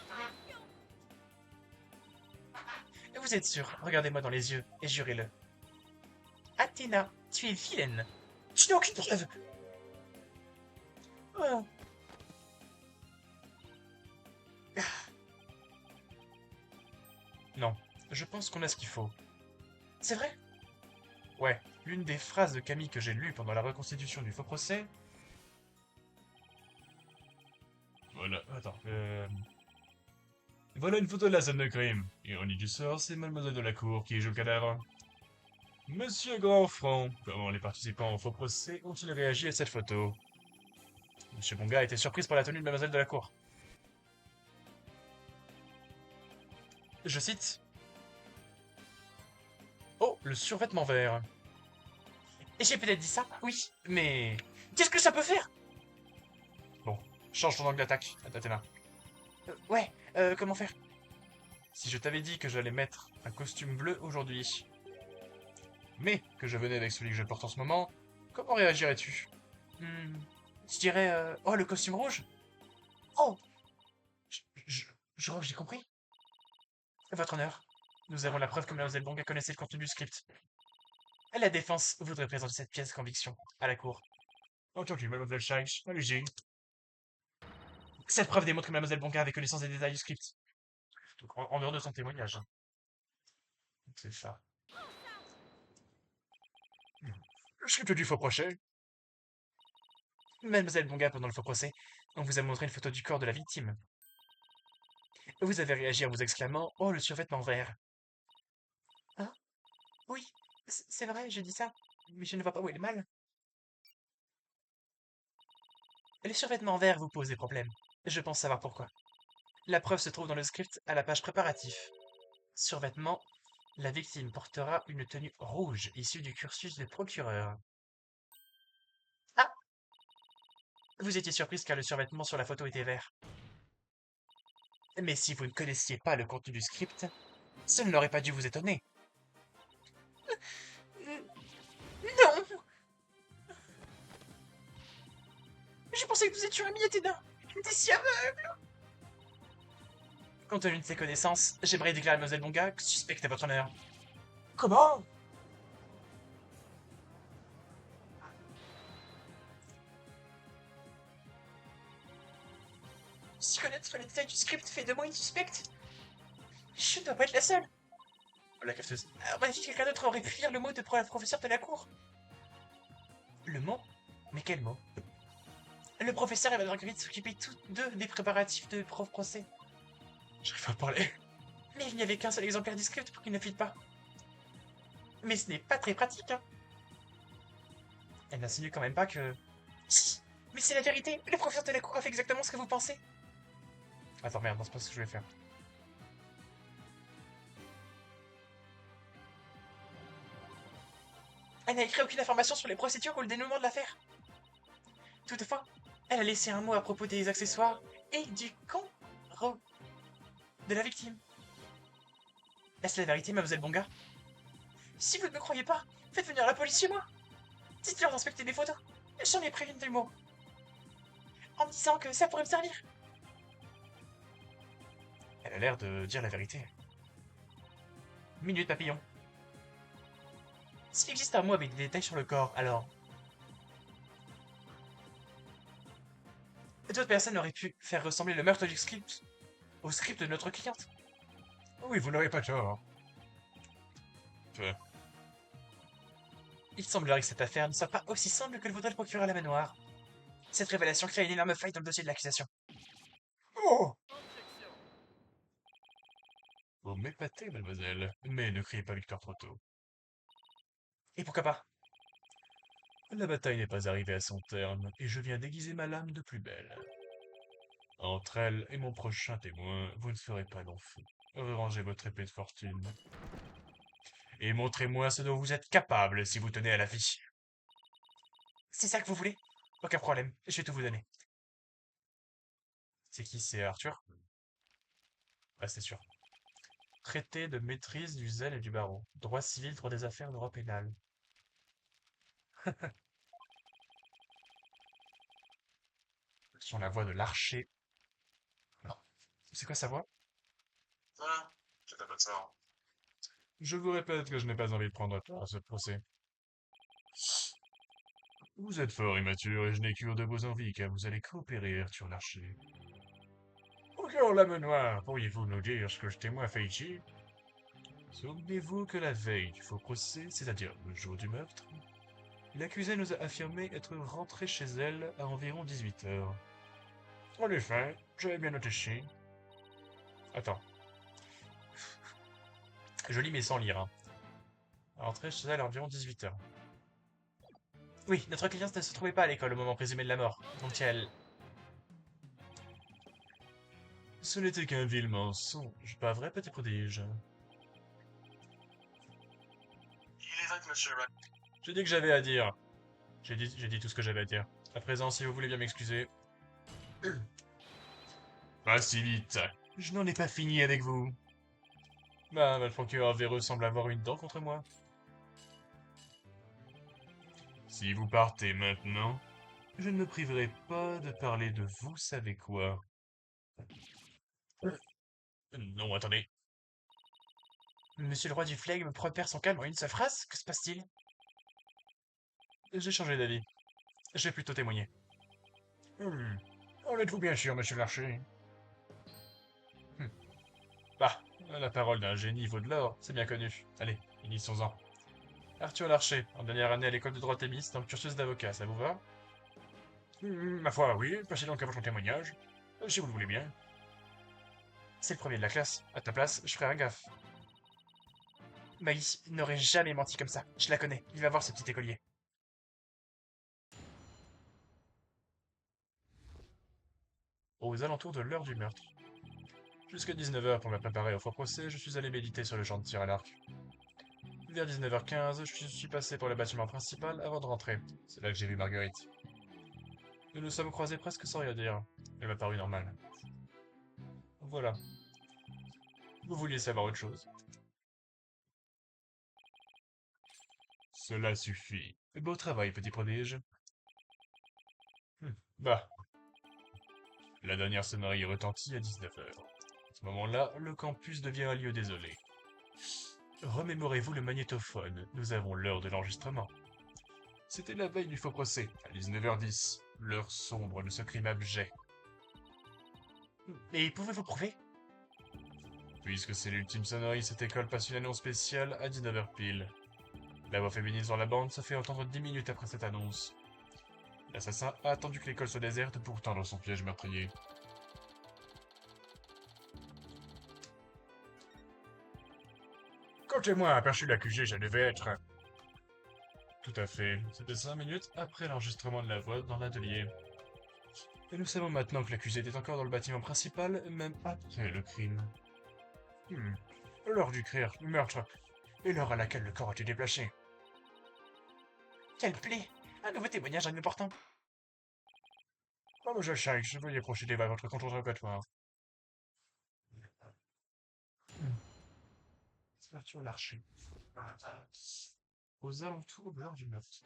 Vous êtes sûr? Regardez-moi dans les yeux et jurez-le. Athéna, tu es vilaine! Tu n'as aucune preuve! Oh. Non, je pense qu'on a ce qu'il faut. C'est vrai? Ouais, l'une des phrases de Camille que j'ai lues pendant la reconstitution du faux procès... Voilà. Attends, Voilà une photo de la scène de crime. Ironie du sort, c'est Mademoiselle Delacour qui joue le cadavre. Monsieur Grandfranc, comment les participants au faux procès ont-ils réagi à cette photo? Monsieur Bonga a été surprise par la tenue de Mademoiselle de la Cour. Je cite. Oh, le survêtement vert. Et j'ai peut-être dit ça, oui, mais qu'est-ce que ça peut faire? Bon, change ton angle d'attaque, Athéna. Ouais, comment faire? Si je t'avais dit que j'allais mettre un costume bleu aujourd'hui, mais que je venais avec celui que je porte en ce moment, comment réagirais-tu? Hmm, je dirais, oh, le costume rouge? Oh, je, je, je crois que j'ai compris. Votre honneur, nous avons la preuve que Mademoiselle Bonga connaissait le contenu du script. La défense voudrait présenter cette pièce de conviction à la cour. Entendu, Mademoiselle Scheich, allez-y. Cette preuve démontre que Mademoiselle Bonga avait connaissance des détails du script. Donc, en dehors de son témoignage, hein. C'est ça. Le script du faux procès. Mademoiselle Bonga, pendant le faux procès, on vous a montré une photo du corps de la victime. Vous avez réagi en vous exclamant « Oh, le survêtement vert !» Hein? Oui, c'est vrai, j'ai dit ça, mais je ne vois pas où est le mal. Le survêtement vert vous pose des problèmes. Je pense savoir pourquoi. La preuve se trouve dans le script à la page préparatif. Survêtement, la victime portera une tenue rouge issue du cursus de procureur. Ah, vous étiez surprise car le survêtement sur la photo était vert. Mais si vous ne connaissiez pas le contenu du script, ça n'aurait pas dû vous étonner. Non! Je pensais que vous étiez ami, Athéna! T'es si aveugle! Compte tenu de ses connaissances, j'aimerais déclarer à Mlle Bonga que suspecte à votre honneur. Comment? Si connaître les détails du script fait de moi une suspecte, je ne dois pas être la seule. La cafeteuse. À mon avis, quelqu'un d'autre aurait pu lire le mot de la professeure de la cour. Le mot? Mais quel mot? Le professeur et Mme Marguerite s'occupaient tous deux des préparatifs de procès. J'arrive pas à parler. Mais il n'y avait qu'un seul exemplaire du script pour qu'il ne fuite pas. Mais ce n'est pas très pratique, hein. Elle n'insinue quand même pas que... Si, mais c'est la vérité. Le professeur de la cour a fait exactement ce que vous pensez. Attends, merde, non, c'est pas ce que je voulais faire. Elle n'a écrit aucune information sur les procédures ou le dénouement de l'affaire. Toutefois, elle a laissé un mot à propos des accessoires et du corps de la victime. Est-ce la vérité, mademoiselle Bonga? Si vous ne me croyez pas, faites venir la police chez moi. Dites-leur d'inspecter des photos. J'en ai pris une du mot. En me disant que ça pourrait me servir. Elle a l'air de dire la vérité. Minute papillon. S'il existe un mot avec des détails sur le corps, alors... D'autres personnes auraient pu faire ressembler le meurtre du script au script de notre cliente. Oui, vous n'avez pas tort. Il semblerait que cette affaire ne soit pas aussi simple que le voudrait le procureur à la manoir. Cette révélation crée une énorme faille dans le dossier de l'accusation. Oh! Vous m'épatez, mademoiselle, mais ne criez pas victoire trop tôt. Et pourquoi pas? La bataille n'est pas arrivée à son terme, et je viens déguiser ma lame de plus belle. Entre elle et mon prochain témoin, vous ne serez pas long feu. Rangez votre épée de fortune. Et montrez-moi ce dont vous êtes capable si vous tenez à la vie. C'est ça que vous voulez? Aucun problème, je vais tout vous donner. C'est qui? C'est Arthur? Ah, c'est sûr. Traité de maîtrise du zèle et du barreau. Droit civil, droit des affaires, droit pénal. Sur la voix de l'archer. Non. C'est quoi sa voix? Ah, je t'appelle ça. Je vous répète que je n'ai pas envie de prendre part à ce procès. Vous êtes fort immature et je n'ai cure de vos envies car vous allez coopérer, Arthur Larcher. Encore la noire, pourriez-vous nous dire ce que ce témoin fait ici? Souvenez-vous que la veille du faux procès, c'est-à-dire le jour du meurtre, l'accusée nous a affirmé être rentrée chez elle à environ 18 heures. En effet, j'avais bien noté ici. Attends. Je lis mais sans lire, hein. Rentrer chez elle à environ 18 h. Oui, notre cliente ne se trouvait pas à l'école au moment présumé de la mort, donc elle... Ce n'était qu'un vil mensonge, pas vrai, petit prodige? Il est vrai que monsieur... J'ai dit que j'avais à dire. J'ai dit tout ce que j'avais à dire. À présent, si vous voulez bien m'excuser. Pas si vite. Je n'en ai pas fini avec vous. Bah, le procureur véreux semble avoir une dent contre moi. Si vous partez maintenant, je ne me priverai pas de parler de vous savez quoi. Non, attendez. Monsieur le roi du flegme perd son calme en une seule phrase? Que se passe-t-il? J'ai changé d'avis. Je vais plutôt témoigner. En êtes-vous bien sûr, monsieur Larcher? Hmm. Bah, la parole d'un génie vaut de l'or, c'est bien connu. Allez, initions-en. Arthur Larcher, en dernière année à l'école de droit Thémis, dans le cursus d'avocat, ça vous va? Ma foi, oui, passez donc à votre témoignage, si vous le voulez bien. C'est le premier de la classe. À ta place, je ferai un gaffe. Maggie n'aurait jamais menti comme ça. Je la connais. Il va voir ce petit écolier. Aux alentours de l'heure du meurtre. Jusqu'à 19 h pour me préparer au faux procès, je suis allé méditer sur le champ de tir à l'arc. Vers 19 h 15, je suis passé pour le bâtiment principal avant de rentrer. C'est là que j'ai vu Marguerite. Nous nous sommes croisés presque sans rien dire. Elle m'a paru normale. Voilà. Vous vouliez savoir autre chose? Cela suffit. Beau travail, petit prodige. Bah. La dernière sonnerie retentit à 19 h. À ce moment-là, le campus devient un lieu désolé. Remémorez-vous le magnétophone, nous avons l'heure de l'enregistrement. C'était la veille du faux procès, à 19 h 10, l'heure sombre de ce crime abject. Mais pouvez-vous prouver? Puisque c'est l'ultime sonnerie, cette école passe une annonce spéciale à 19 h pile. La voix féminine sur la bande se fait entendre 10 minutes après cette annonce. L'assassin a attendu que l'école soit déserte pour tendre son piège meurtrier. Quand témoin a aperçu l'accusé, ça devait être... Tout à fait. C'était 5 minutes après l'enregistrement de la voix dans l'atelier. Et nous savons maintenant que l'accusé était encore dans le bâtiment principal, même après le crime. L'heure du meurtre, et l'heure à laquelle le corps a été déplacé. Quelle plaie! Un nouveau témoignage important. Oh, monsieur Sykes, veuillez procéder à votre contre-interrogatoire. C'est Arthur Larcher. Aux alentours de l'heure du meurtre.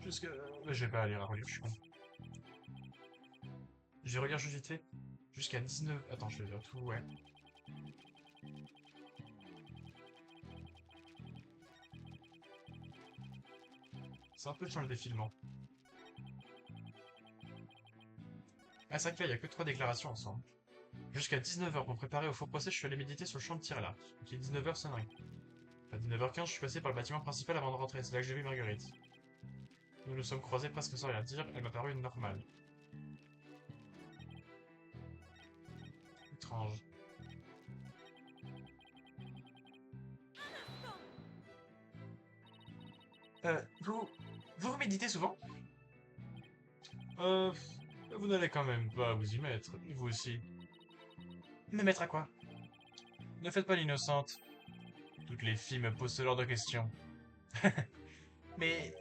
Jusque... Je vais pas aller relire, je suis con. Je regarde juste vite fait. Jusqu'à 19... Attends, je vais dire tout, ouais. C'est un peu sur le défilement. Ah, c'est vrai que là, il n'y a que 3 déclarations ensemble. Jusqu'à 19 h pour me préparer au faux procès, je suis allé méditer sur le champ de tir à l'arc. Donc il est 19 h sonnerie. À 19 h 15, je suis passé par le bâtiment principal avant de rentrer. C'est là que j'ai vu Marguerite. Nous nous sommes croisés presque sans rien dire. Elle m'a paru normale. Étrange. Vous méditez souvent? Vous n'allez quand même pas vous y mettre, vous aussi. Me mettre à quoi? Ne faites pas l'innocente. Toutes les filles me posent ce genre de questions. Mais...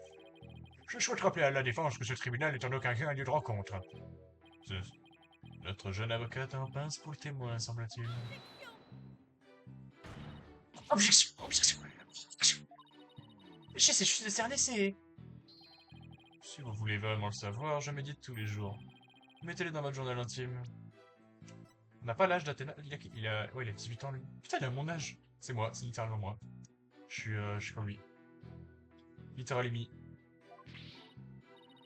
Je souhaite rappeler à la défense que ce tribunal n'est en aucun cas un lieu de rencontre. Notre jeune avocate en pince pour le témoin, semble-t-il. Objection! Objection! Objection! J'essaie juste de cerner, c'est... Si vous voulez vraiment le savoir, je médite tous les jours. Mettez-le dans votre journal intime. On n'a pas l'âge d'Athéna. Ouais, il a 18 ans, lui. Putain, il a mon âge. C'est moi, c'est littéralement moi. Je suis comme lui. Littéralement.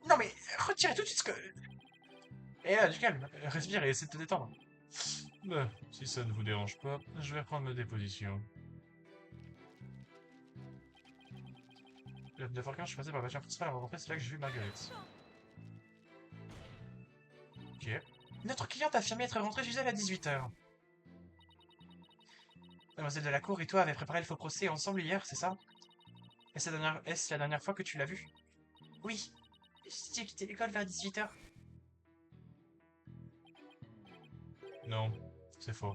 Non mais, retirez tout de suite ce que... Et là, du calme. Respire et essaie de te détendre. Si ça ne vous dérange pas, je vais reprendre ma déposition. À 9h15, je suis passé par le bâtiment principal avant de rentrer, c'est là que j'ai vu Marguerite. Ok. Notre cliente a affirmé être rentrée chez elle à 18 h. Mademoiselle Delacour et toi avez préparé le faux procès ensemble hier, c'est ça? Est-ce la dernière fois que tu l'as vu? Oui, j'ai quitté l'école vers 18h. Non, c'est faux.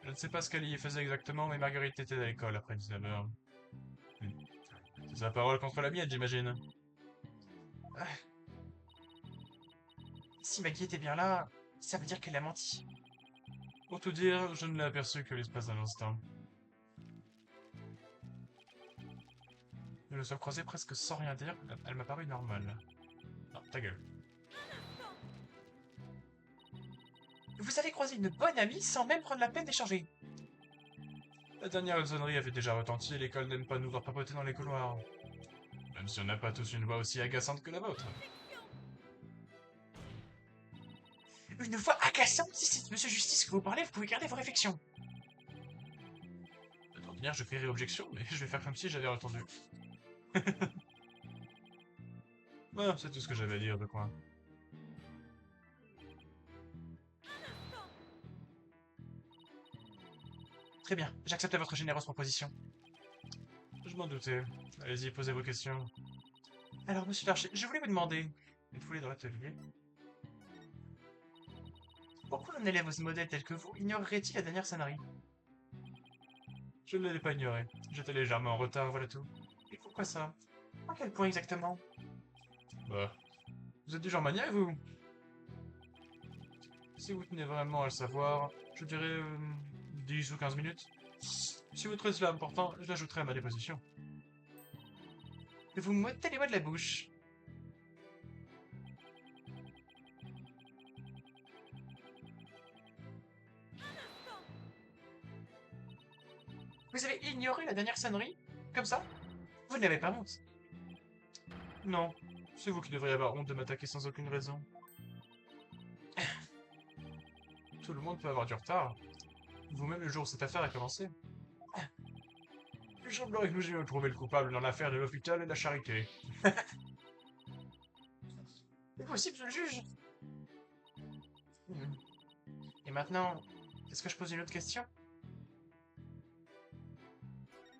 Je ne sais pas ce qu'elle y faisait exactement, mais Marguerite était à l'école après 19h. C'est sa parole contre la mienne, j'imagine. Si Maggie était bien là, ça veut dire qu'elle a menti. Pour tout dire, je ne l'ai aperçu que l'espace d'un instant. Nous nous sommes croisés presque sans rien dire, elle m'a paru normale. Non, ta gueule. Vous avez croisé une bonne amie sans même prendre la peine d'échanger. La dernière sonnerie avait déjà retenti et l'école n'aime pas nous voir papoter dans les couloirs. Même si on n'a pas tous une voix aussi agaçante que la vôtre. Une voix agaçante? Si c'est Monsieur Justice que vous parlez, vous pouvez garder vos réflexions. D'ordinaire, je crierai objection, mais je vais faire comme si j'avais entendu. Voilà, c'est tout ce que j'avais à dire, de quoi. Très bien, j'accepte votre généreuse proposition. Je m'en doutais. Allez-y, posez vos questions. Alors, Monsieur Larcher, je voulais vous demander... Une foulée dans l'atelier. Pourquoi un élève modèle tel que vous ignorerait-il la dernière sonnerie? Je ne l'ai pas ignoré. J'étais légèrement en retard, voilà tout. Et pourquoi ça? À quel point exactement? Bah. Vous êtes du genre maniaque, vous? Si vous tenez vraiment à le savoir, je dirais 10 ou 15 minutes. Si vous trouvez cela important, je l'ajouterai à ma déposition. Vous m'ôtez les mots de la bouche. Vous avez ignoré la dernière sonnerie? Comme ça? Vous n'avez pas honte? Non, c'est vous qui devriez avoir honte de m'attaquer sans aucune raison. Tout le monde peut avoir du retard. Vous-même le jour où cette affaire a commencé. Il semblerait que nous ayons trouvé le coupable dans l'affaire de l'hôpital et de la charité. C'est possible, je le juge. Hmm. Et maintenant, est-ce que je pose une autre question?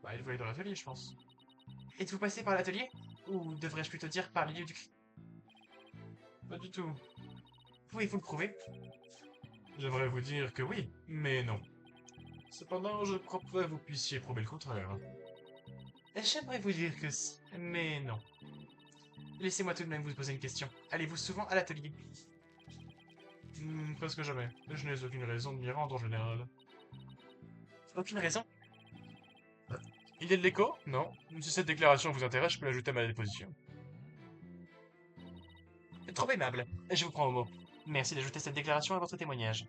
Bah, il voulait dans l'atelier, je pense. Êtes-vous passé par l'atelier? Ou devrais-je plutôt dire par le lieu du crime? Pas du tout. Pouvez-vous le prouver? J'aimerais vous dire que oui, mais non. Cependant, je crois pas que vous puissiez prouver le contraire. J'aimerais vous dire que si, mais non. Laissez-moi tout de même vous poser une question. Allez-vous souvent à l'atelier? Presque jamais. Je n'ai aucune raison de m'y rendre en général. Aucune raison? Il y a de l'écho? Non. Si cette déclaration vous intéresse, je peux l'ajouter à ma déposition. Trop aimable. Je vous prends au mot. Merci d'ajouter cette déclaration à votre témoignage.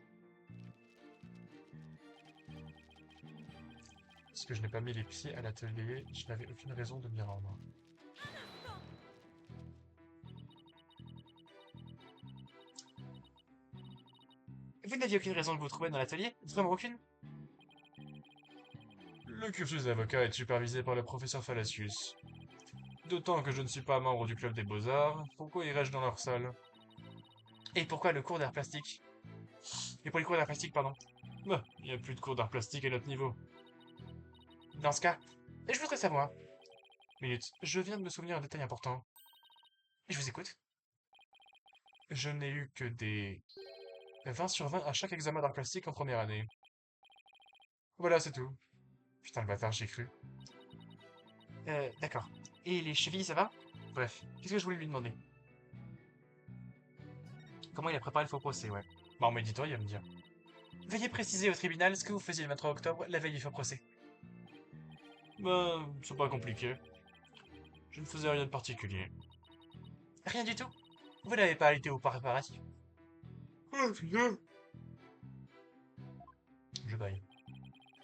Parce que je n'ai pas mis les pieds à l'atelier, je n'avais aucune raison de m'y rendre. Vous n'aviez aucune raison de vous trouver dans l'atelier? Vraiment aucune? Le cursus d'avocat est supervisé par le professeur Fallacius. D'autant que je ne suis pas membre du club des beaux-arts, pourquoi irais-je dans leur salle? Et pourquoi le cours d'art plastique? Et pour les cours d'art plastique, pardon. Bah, il n'y a plus de cours d'art plastique à notre niveau. Dans ce cas, je voudrais savoir. Minute, je viens de me souvenir d'un détail important. Je vous écoute. Je n'ai eu que des 20 sur 20 à chaque examen d'art plastique en première année. Voilà, c'est tout. Putain, le bâtard, j'y ai cru. D'accord. Et les chevilles, ça va? Bref, qu'est-ce que je voulais lui demander? Comment il a préparé le faux procès, ouais. Bah, en méditant, il va me dire. Veuillez préciser au tribunal ce que vous faisiez le 23 octobre, la veille du faux procès. Bah, c'est pas compliqué. Je ne faisais rien de particulier. Rien du tout? Vous n'avez pas été au préparatif? Je baille.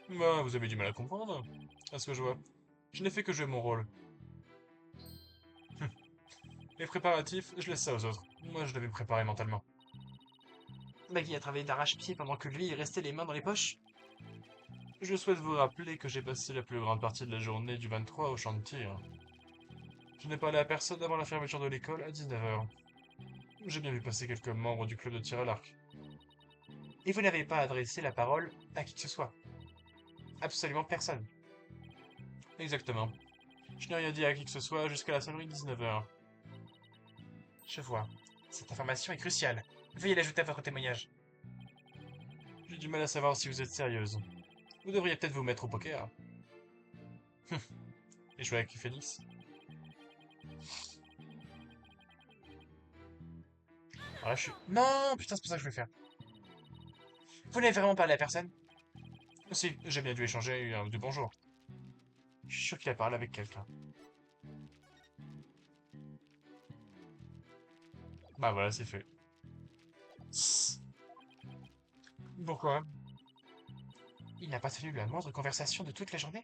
Bah, vous avez du mal à comprendre. À ce que je vois. Je n'ai fait que jouer mon rôle. Les préparatifs, je laisse ça aux autres. Moi, je devais me préparer mentalement. Maggie a travaillé d'arrache-pied pendant que lui, il restait les mains dans les poches? Je souhaite vous rappeler que j'ai passé la plus grande partie de la journée du 23 au champ de tir. Je n'ai parlé à personne avant la fermeture de l'école à 19h. J'ai bien vu passer quelques membres du club de tir à l'arc. Et vous n'avez pas adressé la parole à qui que ce soit? Absolument personne. Exactement. Je n'ai rien dit à qui que ce soit jusqu'à la sonnerie de 19h. Je vois. Cette information est cruciale. Veuillez l'ajouter à votre témoignage. J'ai du mal à savoir si vous êtes sérieuse. Vous devriez peut-être vous mettre au poker. Et jouer avec Phoenix. Ah, je suis... Non, putain, c'est pas ça que je vais faire. Vous n'avez vraiment parlé à personne? Si, j'ai bien dû échanger un ou deux bonjours. Je suis sûr qu'il a parlé avec quelqu'un. Bah voilà, c'est fait. Pourquoi? Il n'a pas tenu la moindre conversation de toute la journée?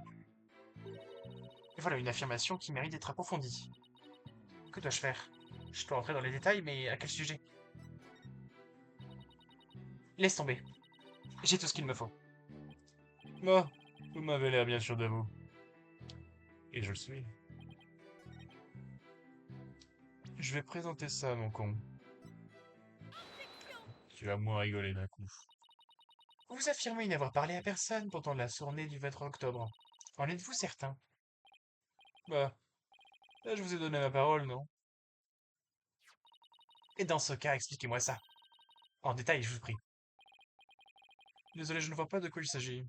Voilà une affirmation qui mérite d'être approfondie. Que dois-je faire? Je peux entrer dans les détails, mais à quel sujet? Laisse tomber. J'ai tout ce qu'il me faut. Bon, vous m'avez l'air bien sûr de vous. Et je le suis. Je vais présenter ça, mon con. Tu vas moins rigoler d'un coup. Vous affirmez n'avoir parlé à personne pendant la journée du 23 octobre. En êtes-vous certain? Bah, là je vous ai donné ma parole, non? Et dans ce cas, expliquez-moi ça. En détail, je vous prie. Désolé, je ne vois pas de quoi il s'agit.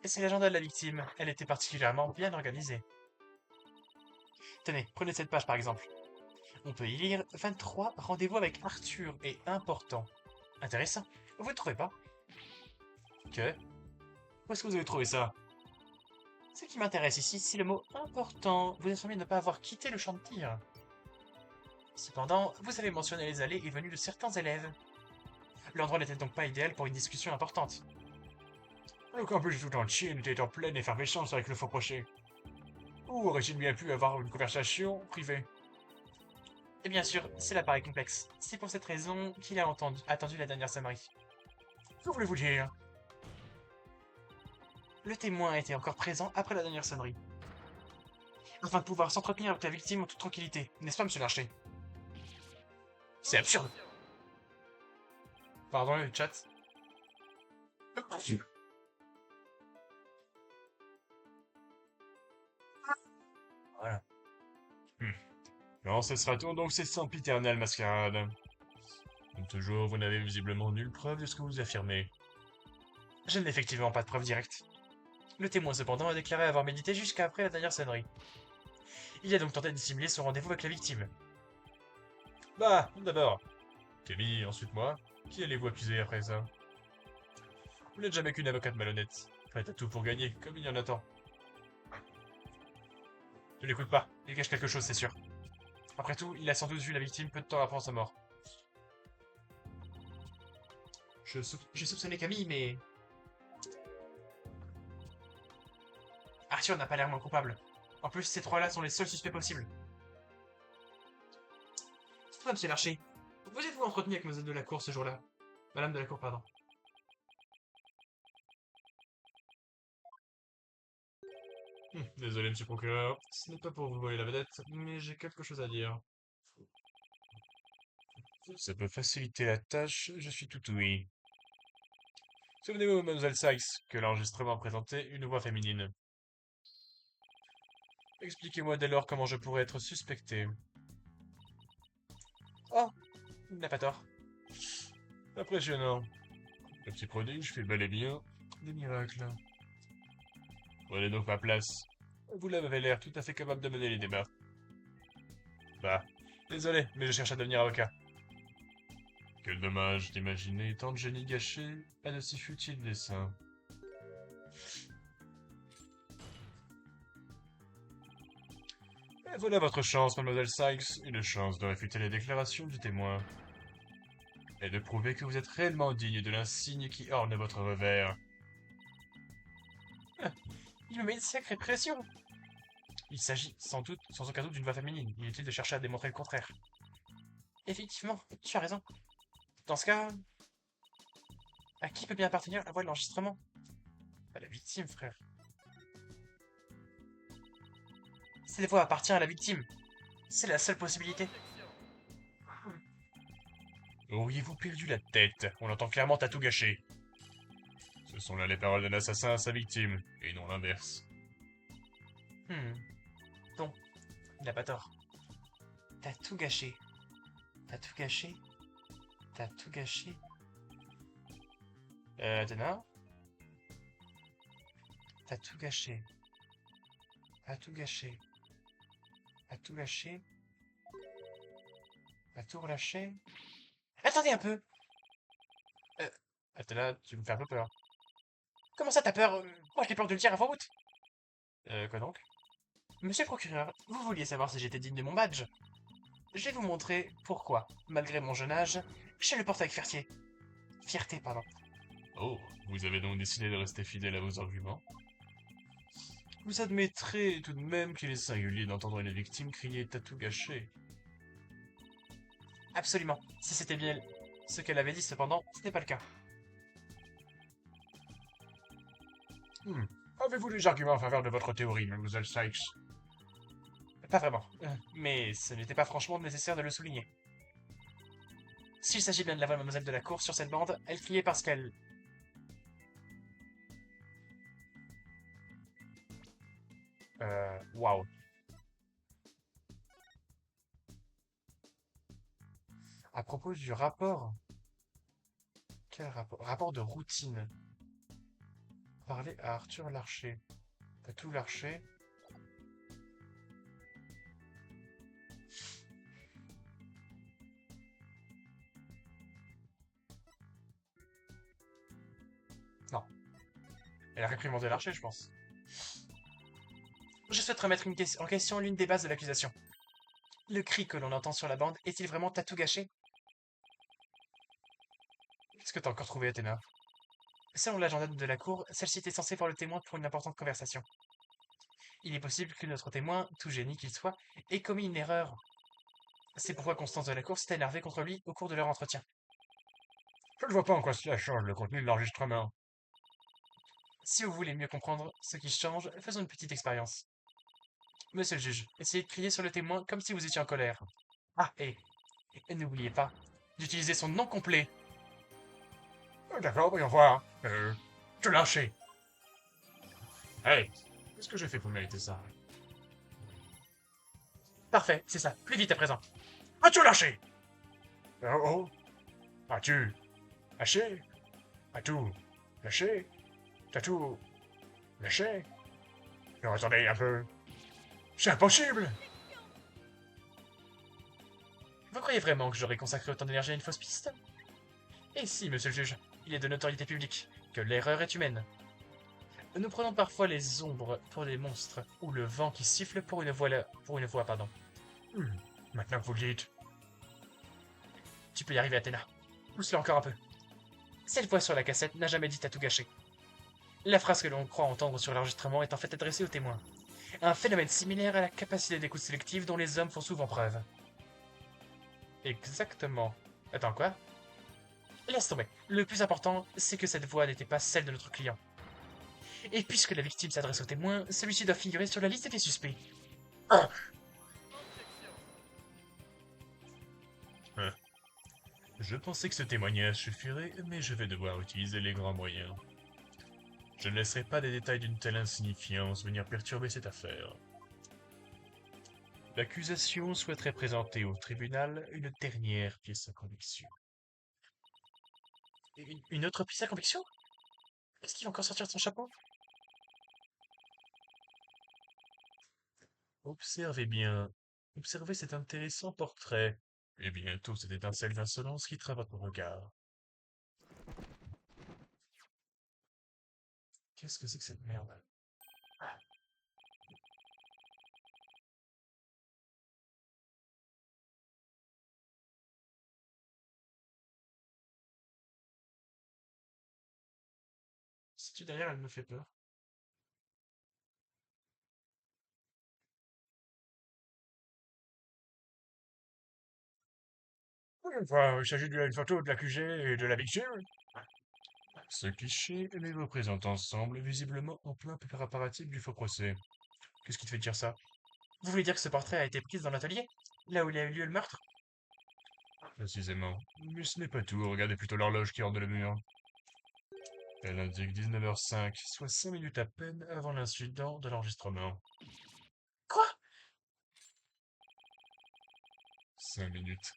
C'est l'agenda de la victime. Elle était particulièrement bien organisée. Tenez, prenez cette page par exemple. On peut y lire 23 rendez-vous avec Arthur et important. Intéressant. Vous ne trouvez pas? Que? Où est-ce que vous avez trouvé ça? Ce qui m'intéresse ici, c'est le mot important. Vous affirmez ne pas avoir quitté le champ de tir. Cependant, vous avez mentionné les allées et venues de certains élèves. L'endroit n'était donc pas idéal pour une discussion importante. Le campus tout entier était en pleine effervescence avec le faux procès. Où aurait-il bien pu avoir une conversation privée? Et bien sûr, cela paraît complexe. C'est pour cette raison qu'il a attendu la dernière sonnerie. Que voulez-vous dire? Le témoin était encore présent après la dernière sonnerie, afin de pouvoir s'entretenir avec la victime en toute tranquillité, n'est-ce pas, monsieur Larcher? C'est absurde! Pardon, le chat. Voilà. Non, ce sera tout, donc c'est sempiternelle mascarade. Comme toujours, vous n'avez visiblement nulle preuve de ce que vous affirmez. Je n'ai effectivement pas de preuve directe. Le témoin, cependant, a déclaré avoir médité jusqu'à après la dernière sonnerie. Il a donc tenté de dissimuler son rendez-vous avec la victime. Bah, d'abord, Camille, ensuite moi. Qui allez-vous accuser après ça? Vous n'êtes jamais qu'une avocate malhonnête. Prête à tout pour gagner, comme il y en a tant. Ne l'écoute pas, il cache quelque chose, c'est sûr. Après tout, il a sans doute vu la victime peu de temps avant sa mort. J'ai soupçonné Camille, mais... Arthur n'a pas l'air moins coupable. En plus, ces trois-là sont les seuls suspects possibles. Toi, monsieur Larcher, vous êtes-vous entretenu avec Mademoiselle de la Cour ce jour-là? Madame de la Cour, pardon. Désolé, monsieur le procureur, ce n'est pas pour vous voler la vedette, mais j'ai quelque chose à dire. Ça peut faciliter la tâche, je suis tout oui. Souvenez-vous, mademoiselle Sykes, que l'enregistrement présentait une voix féminine. Expliquez-moi dès lors comment je pourrais être suspecté. Oh, il n'a pas tort. Impressionnant. Le petit prodige fait bel et bien des miracles. Prenez donc ma place. Vous l'avez l'air tout à fait capable de mener les débats. Bah, désolé, mais je cherche à devenir avocat. Quel dommage d'imaginer tant de génie gâché à de si futiles desseins. Et voilà votre chance, mademoiselle Sykes, une chance de réfuter les déclarations du témoin. Et de prouver que vous êtes réellement digne de l'insigne qui orne votre revers. Il me met une sacrée pression. Il s'agit sans doute, sans aucun doute, d'une voix féminine. Inutile de chercher à démontrer le contraire. Effectivement, tu as raison. Dans ce cas, à qui peut bien appartenir la voix de l'enregistrement? À la victime, frère. Cette voix appartient à la victime. C'est la seule possibilité. Auriez-vous perdu la tête? On entend clairement t'as tout gâché. Ce Ce sont là les paroles d'un assassin à sa victime, et non l'inverse. Bon, il n'a pas tort. T'as tout gâché. T'as tout gâché. T'as tout gâché. Athéna? T'as tout gâché. T'as tout gâché. T'as tout gâché. T'as tout relâché. Attendez un peu! Athéna, tu me fais un peu peur. Comment ça, t'as peur? Moi, j'ai peur de le dire avant août. Quoi donc? Monsieur le procureur, vous vouliez savoir si j'étais digne de mon badge? Je vais vous montrer pourquoi, malgré mon jeune âge, j'ai le porte avec fierté. Fierté, pardon. Oh, vous avez donc décidé de rester fidèle à vos arguments? Vous admettrez tout de même qu'il est singulier d'entendre une victime crier « t'as tout gâché ». Absolument. Si c'était bien ce qu'elle avait dit, cependant, ce n'est pas le cas. Avez-vous des arguments en faveur de votre théorie, mademoiselle Sykes? Pas vraiment. Mais ce n'était pas franchement nécessaire de le souligner. S'il s'agit bien de la voix de mademoiselle de la cour sur cette bande, elle criait parce qu'elle... Waouh. À propos du rapport... Quel rapport? Rapport de routine. Parler à Arthur Larcher. T'as tout Larcher. Non. Elle a réprimandé Larcher, je pense. Je souhaite remettre en question l'une des bases de l'accusation. Le cri que l'on entend sur la bande est-il vraiment t'as tout gâché? Qu'est-ce que t'as encore trouvé, Athéna? Selon l'agenda de la cour, celle-ci était censée voir le témoin pour une importante conversation. Il est possible que notre témoin, tout génie qu'il soit, ait commis une erreur. C'est pourquoi Constance de la cour s'est énervée contre lui au cours de leur entretien. Je ne vois pas en quoi cela change le contenu de l'enregistrement. Si vous voulez mieux comprendre ce qui change, faisons une petite expérience. Monsieur le juge, essayez de crier sur le témoin comme si vous étiez en colère. Ah, et n'oubliez pas d'utiliser son nom complet. D'accord, voyons voir. Te lâcher. Hey, qu'est-ce que j'ai fait pour mériter ça? Parfait, c'est ça. Plus vite à présent. As-tu lâché? Oh oh. As-tu lâché? As-tu lâché? T'as-tu lâché? Non, attendez un peu. C'est impossible! Vous croyez vraiment que j'aurais consacré autant d'énergie à une fausse piste? Et si, monsieur le juge, il est de notoriété publique que l'erreur est humaine. Nous prenons parfois les ombres pour des monstres, ou le vent qui siffle pour une voix, pardon. Maintenant que vous le dites. Tu peux y arriver, Athéna. Pousse-le encore un peu. Cette voix sur la cassette n'a jamais dit t'as tout gâché. La phrase que l'on croit entendre sur l'enregistrement est en fait adressée au témoin. Un phénomène similaire à la capacité d'écoute sélective dont les hommes font souvent preuve. Exactement. Attends, quoi? Laisse tomber. Le plus important, c'est que cette voix n'était pas celle de notre client. Et puisque la victime s'adresse au témoin, celui-ci doit figurer sur la liste des suspects. Je pensais que ce témoignage suffirait, mais je vais devoir utiliser les grands moyens. Je ne laisserai pas des détails d'une telle insignifiance venir perturber cette affaire. L'accusation souhaiterait présenter au tribunal une dernière pièce à conviction. Une autre pièce à conviction? Est-ce qu'il va encore sortir de son chapeau? Observez bien. Observez cet intéressant portrait. Et bientôt cette étincelle d'insolence quittera votre regard. Qu'est-ce que c'est que cette merde? Si tu derrière, elle me fait peur. Enfin, il s'agit d'une photo de l'accusé et de la victime. Ce cliché les représente ensemble, visiblement en plein préparatif du faux procès. Qu'est-ce qui te fait dire ça? Vous voulez dire que ce portrait a été pris dans l'atelier? Là où il a eu lieu le meurtre? Précisément. Mais ce n'est pas tout, regardez plutôt l'horloge qui orne le mur. Elle indique 19h05, soit 5 minutes à peine avant l'incident de l'enregistrement. Quoi? 5 minutes.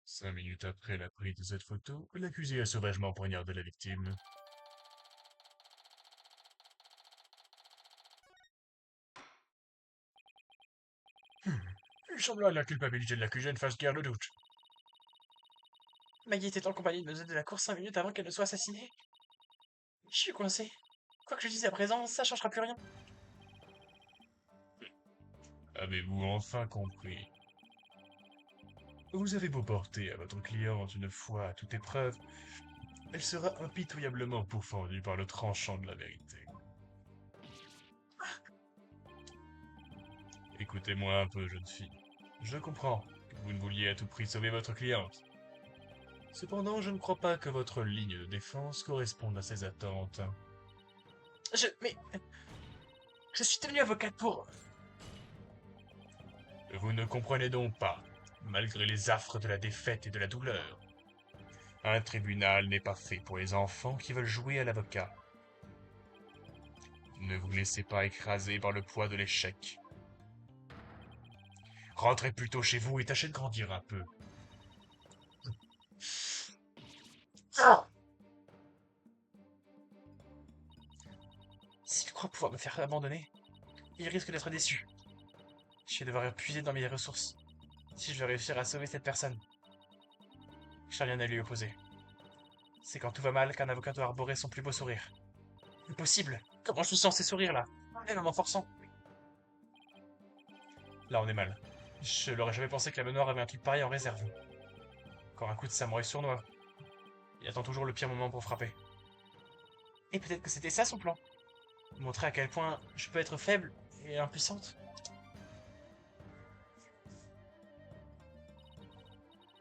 Cinq minutes après la prise de cette photo, l'accusé a sauvagement poignardé la victime. Il semblerait que la culpabilité de l'accusé ne fasse guère de doute. Maggie était en compagnie de nos de la cour 5 minutes avant qu'elle ne soit assassinée. Je suis coincé. Quoi que je dise à présent, ça changera plus rien. Avez-vous enfin compris? Vous avez beau porter à votre cliente une foi à toute épreuve, elle sera impitoyablement pourfendue par le tranchant de la vérité. Écoutez-moi un peu, jeune fille. Je comprends que vous ne vouliez à tout prix sauver votre cliente. Cependant, je ne crois pas que votre ligne de défense corresponde à ses attentes. Mais... Je suis devenue avocate pour... Vous ne comprenez donc pas, malgré les affres de la défaite et de la douleur. Un tribunal n'est pas fait pour les enfants qui veulent jouer à l'avocat. Ne vous laissez pas écraser par le poids de l'échec. Rentrez plutôt chez vous et tâchez de grandir un peu. Ah! S'il croit pouvoir me faire abandonner, il risque d'être déçu. Je vais devoir puiser dans mes ressources si je veux réussir à sauver cette personne. Je n'ai rien à lui opposer. C'est quand tout va mal qu'un avocat doit arborer son plus beau sourire. Impossible! Comment je suis censé sourire là? Même en m'enforçant. Là, on est mal. Je l'aurais jamais pensé que la Manoir avait un truc pareil en réserve. Encore un coup de samouraï sournois. Il attend toujours le pire moment pour frapper. Et peut-être que c'était ça son plan. Montrer à quel point je peux être faible et impuissante.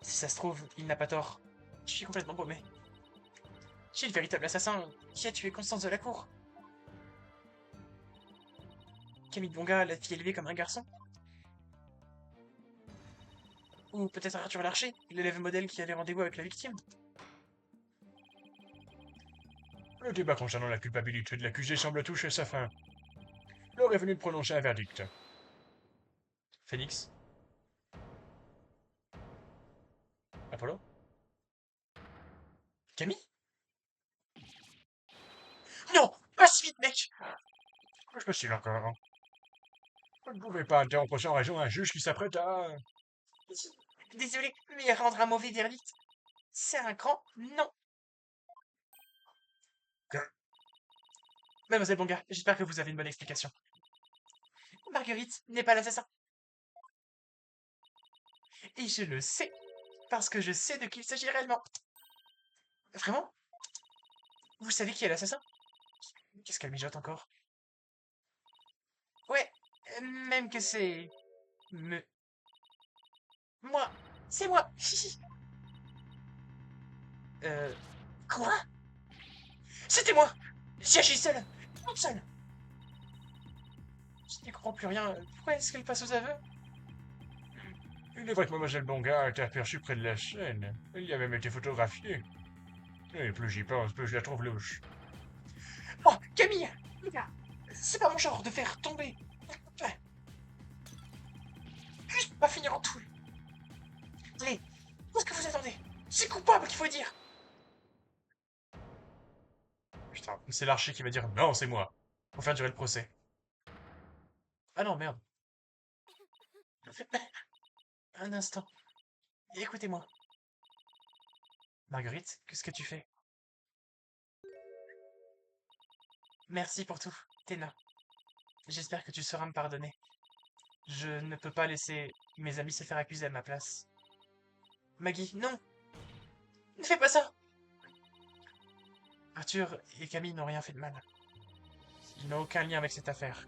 Si ça se trouve, il n'a pas tort. Je suis complètement paumé. J'ai le véritable assassin qui a tué Constance de la Cour. Camille Bonga l'a fille élevée comme un garçon. Ou peut-être Arthur Larcher, l'élève modèle qui avait rendez-vous avec la victime. Le débat concernant la culpabilité de l'accusé semble toucher sa fin. L'heure est venue de prononcer un verdict. Phoenix? Apollo? Camille? Non! Pas si vite, mec! Je me suis encore. Vous ne pouvez pas interrompre sans raison un juge qui s'apprête à... Désolé, mais rendre un mauvais verdict, c'est un grand non. Mademoiselle Bonga, j'espère que vous avez une bonne explication. Marguerite n'est pas l'assassin. Et je le sais, parce que je sais de qui il s'agit réellement. Vraiment? Vous savez qui est l'assassin? Qu'est-ce qu'elle mijote encore? Ouais, même que c'est... Moi! C'est moi! Quoi? C'était moi! J'ai agi seul! Toute seule! Je n'y comprends plus rien. Pourquoi est-ce qu'elle passe aux aveux? Il est vrai que Mademoiselle Bonga a été aperçue près de la scène. Elle y a même été photographiée. Et plus j'y pense, plus je la trouve louche. Oh, Camille! C'est pas mon genre de faire tomber! Juste pas finir en tout! Allez, qu'est-ce que vous attendez? C'est coupable qu'il faut dire! Putain, c'est l'archer qui va dire non, c'est moi. Pour faire durer le procès. Ah non, merde. Un instant. Écoutez-moi. Marguerite, qu'est-ce que tu fais? Merci pour tout, Téna. J'espère que tu sauras me pardonner. Je ne peux pas laisser mes amis se faire accuser à ma place. Maggie, non! Ne fais pas ça! Arthur et Camille n'ont rien fait de mal. Ils n'ont aucun lien avec cette affaire.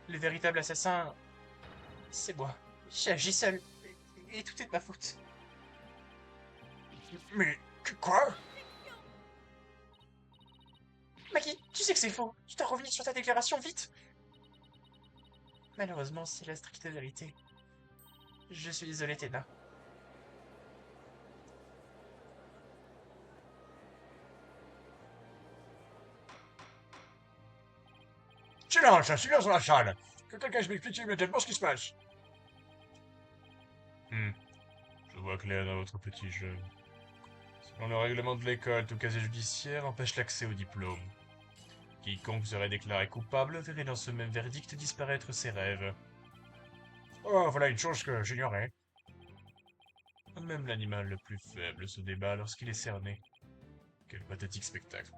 Le véritable assassin, c'est moi. J'ai agi seul. Et tout est de ma faute. Mais... quoi? Maggie, tu Tu sais que c'est faux. Tu dois revenir sur ta déclaration, vite. Malheureusement, c'est la stricte vérité. Je suis désolé, Téna. Silence dans la salle. Que quelqu'un m'explique immédiatement ce qui se passe. Je vois clair dans votre petit jeu. Selon le règlement de l'école, tout casier judiciaire empêche l'accès au diplôme. Quiconque serait déclaré coupable verrait dans ce même verdict disparaître ses rêves. Oh, voilà une chose que j'ignorais. Même l'animal le plus faible se débat lorsqu'il est cerné. Quel pathétique spectacle.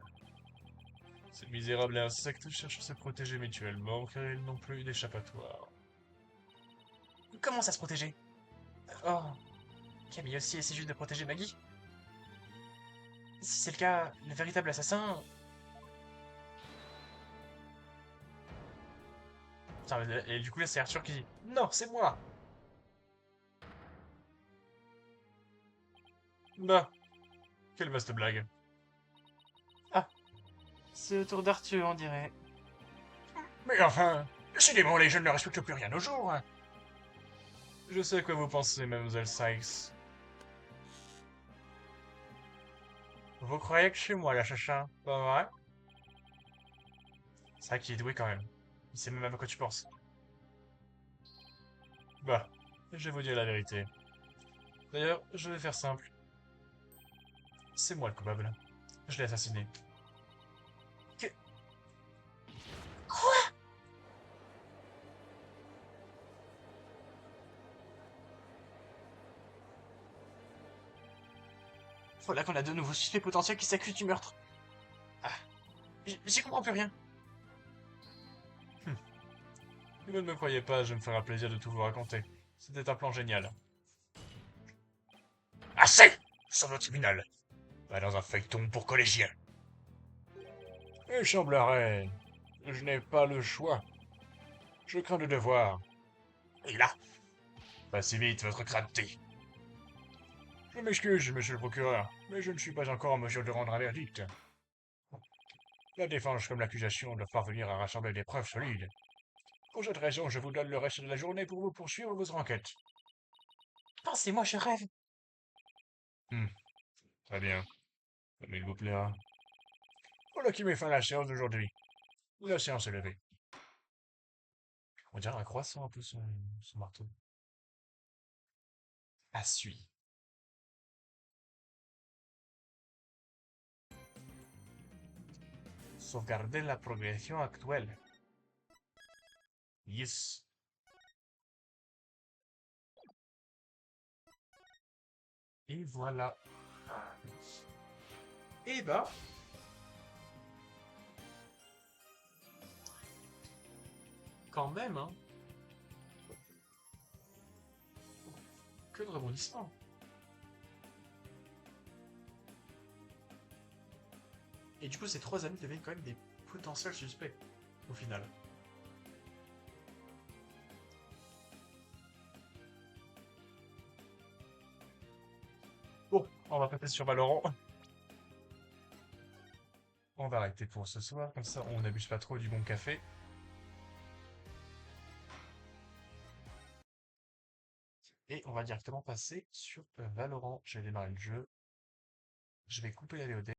Ces misérables insectes cherchent à se protéger mutuellement car ils n'ont plus d'échappatoire. Comment ça se protéger? Oh, Camille aussi essaie juste de protéger Maggie. Si c'est le cas, le véritable assassin... Putain, et du coup là c'est Arthur qui dit non, c'est moi. Bah, quelle vaste blague. Ah, c'est au tour d'Arthur, on dirait. Mais enfin, décidément, les jeunes ne respectent plus rien au jour. Je sais à quoi vous pensez, mademoiselle Sykes. Vous croyez que chez moi, la chacha, pas vrai? C'est vrai qu'il est doué quand même. Il sait même à quoi tu penses. Bah, je vais vous dire la vérité. D'ailleurs, je vais faire simple. C'est moi le coupable. Je l'ai assassiné. Voilà qu'on a de nouveaux suspects potentiels qui s'accusent du meurtre. Ah, j'y comprends plus rien. Si vous ne me croyez pas, je me ferai un plaisir de tout vous raconter. C'était un plan génial. Assez sur le tribunal. Pas dans un feuilleton pour collégiens. Il semblerait... Je n'ai pas le choix. Je crains de devoir. Et là, passez vite votre crâneté. Je m'excuse, monsieur le procureur, mais je ne suis pas encore en mesure de rendre un verdict. La défense comme l'accusation doivent parvenir à rassembler des preuves solides. Pour cette raison, je vous donne le reste de la journée pour vous poursuivre votre enquête. Pensez-moi, je rêve. Très bien. Comme il vous plaira. Voilà qui met fin à la séance d'aujourd'hui. La séance est levée. On dirait un croissant un peu son marteau. À suivre. Sauvegarder la progression actuelle. Yes. Et voilà. Et bah. Quand même, hein. Que de rebondissements. Et du coup, ces trois amis deviennent quand même des potentiels suspects, au final. Bon, on va passer sur Valorant. On va arrêter pour ce soir, comme ça on n'abuse pas trop du bon café. Et on va directement passer sur Valorant. Je vais démarrer le jeu. Je vais couper la VOD.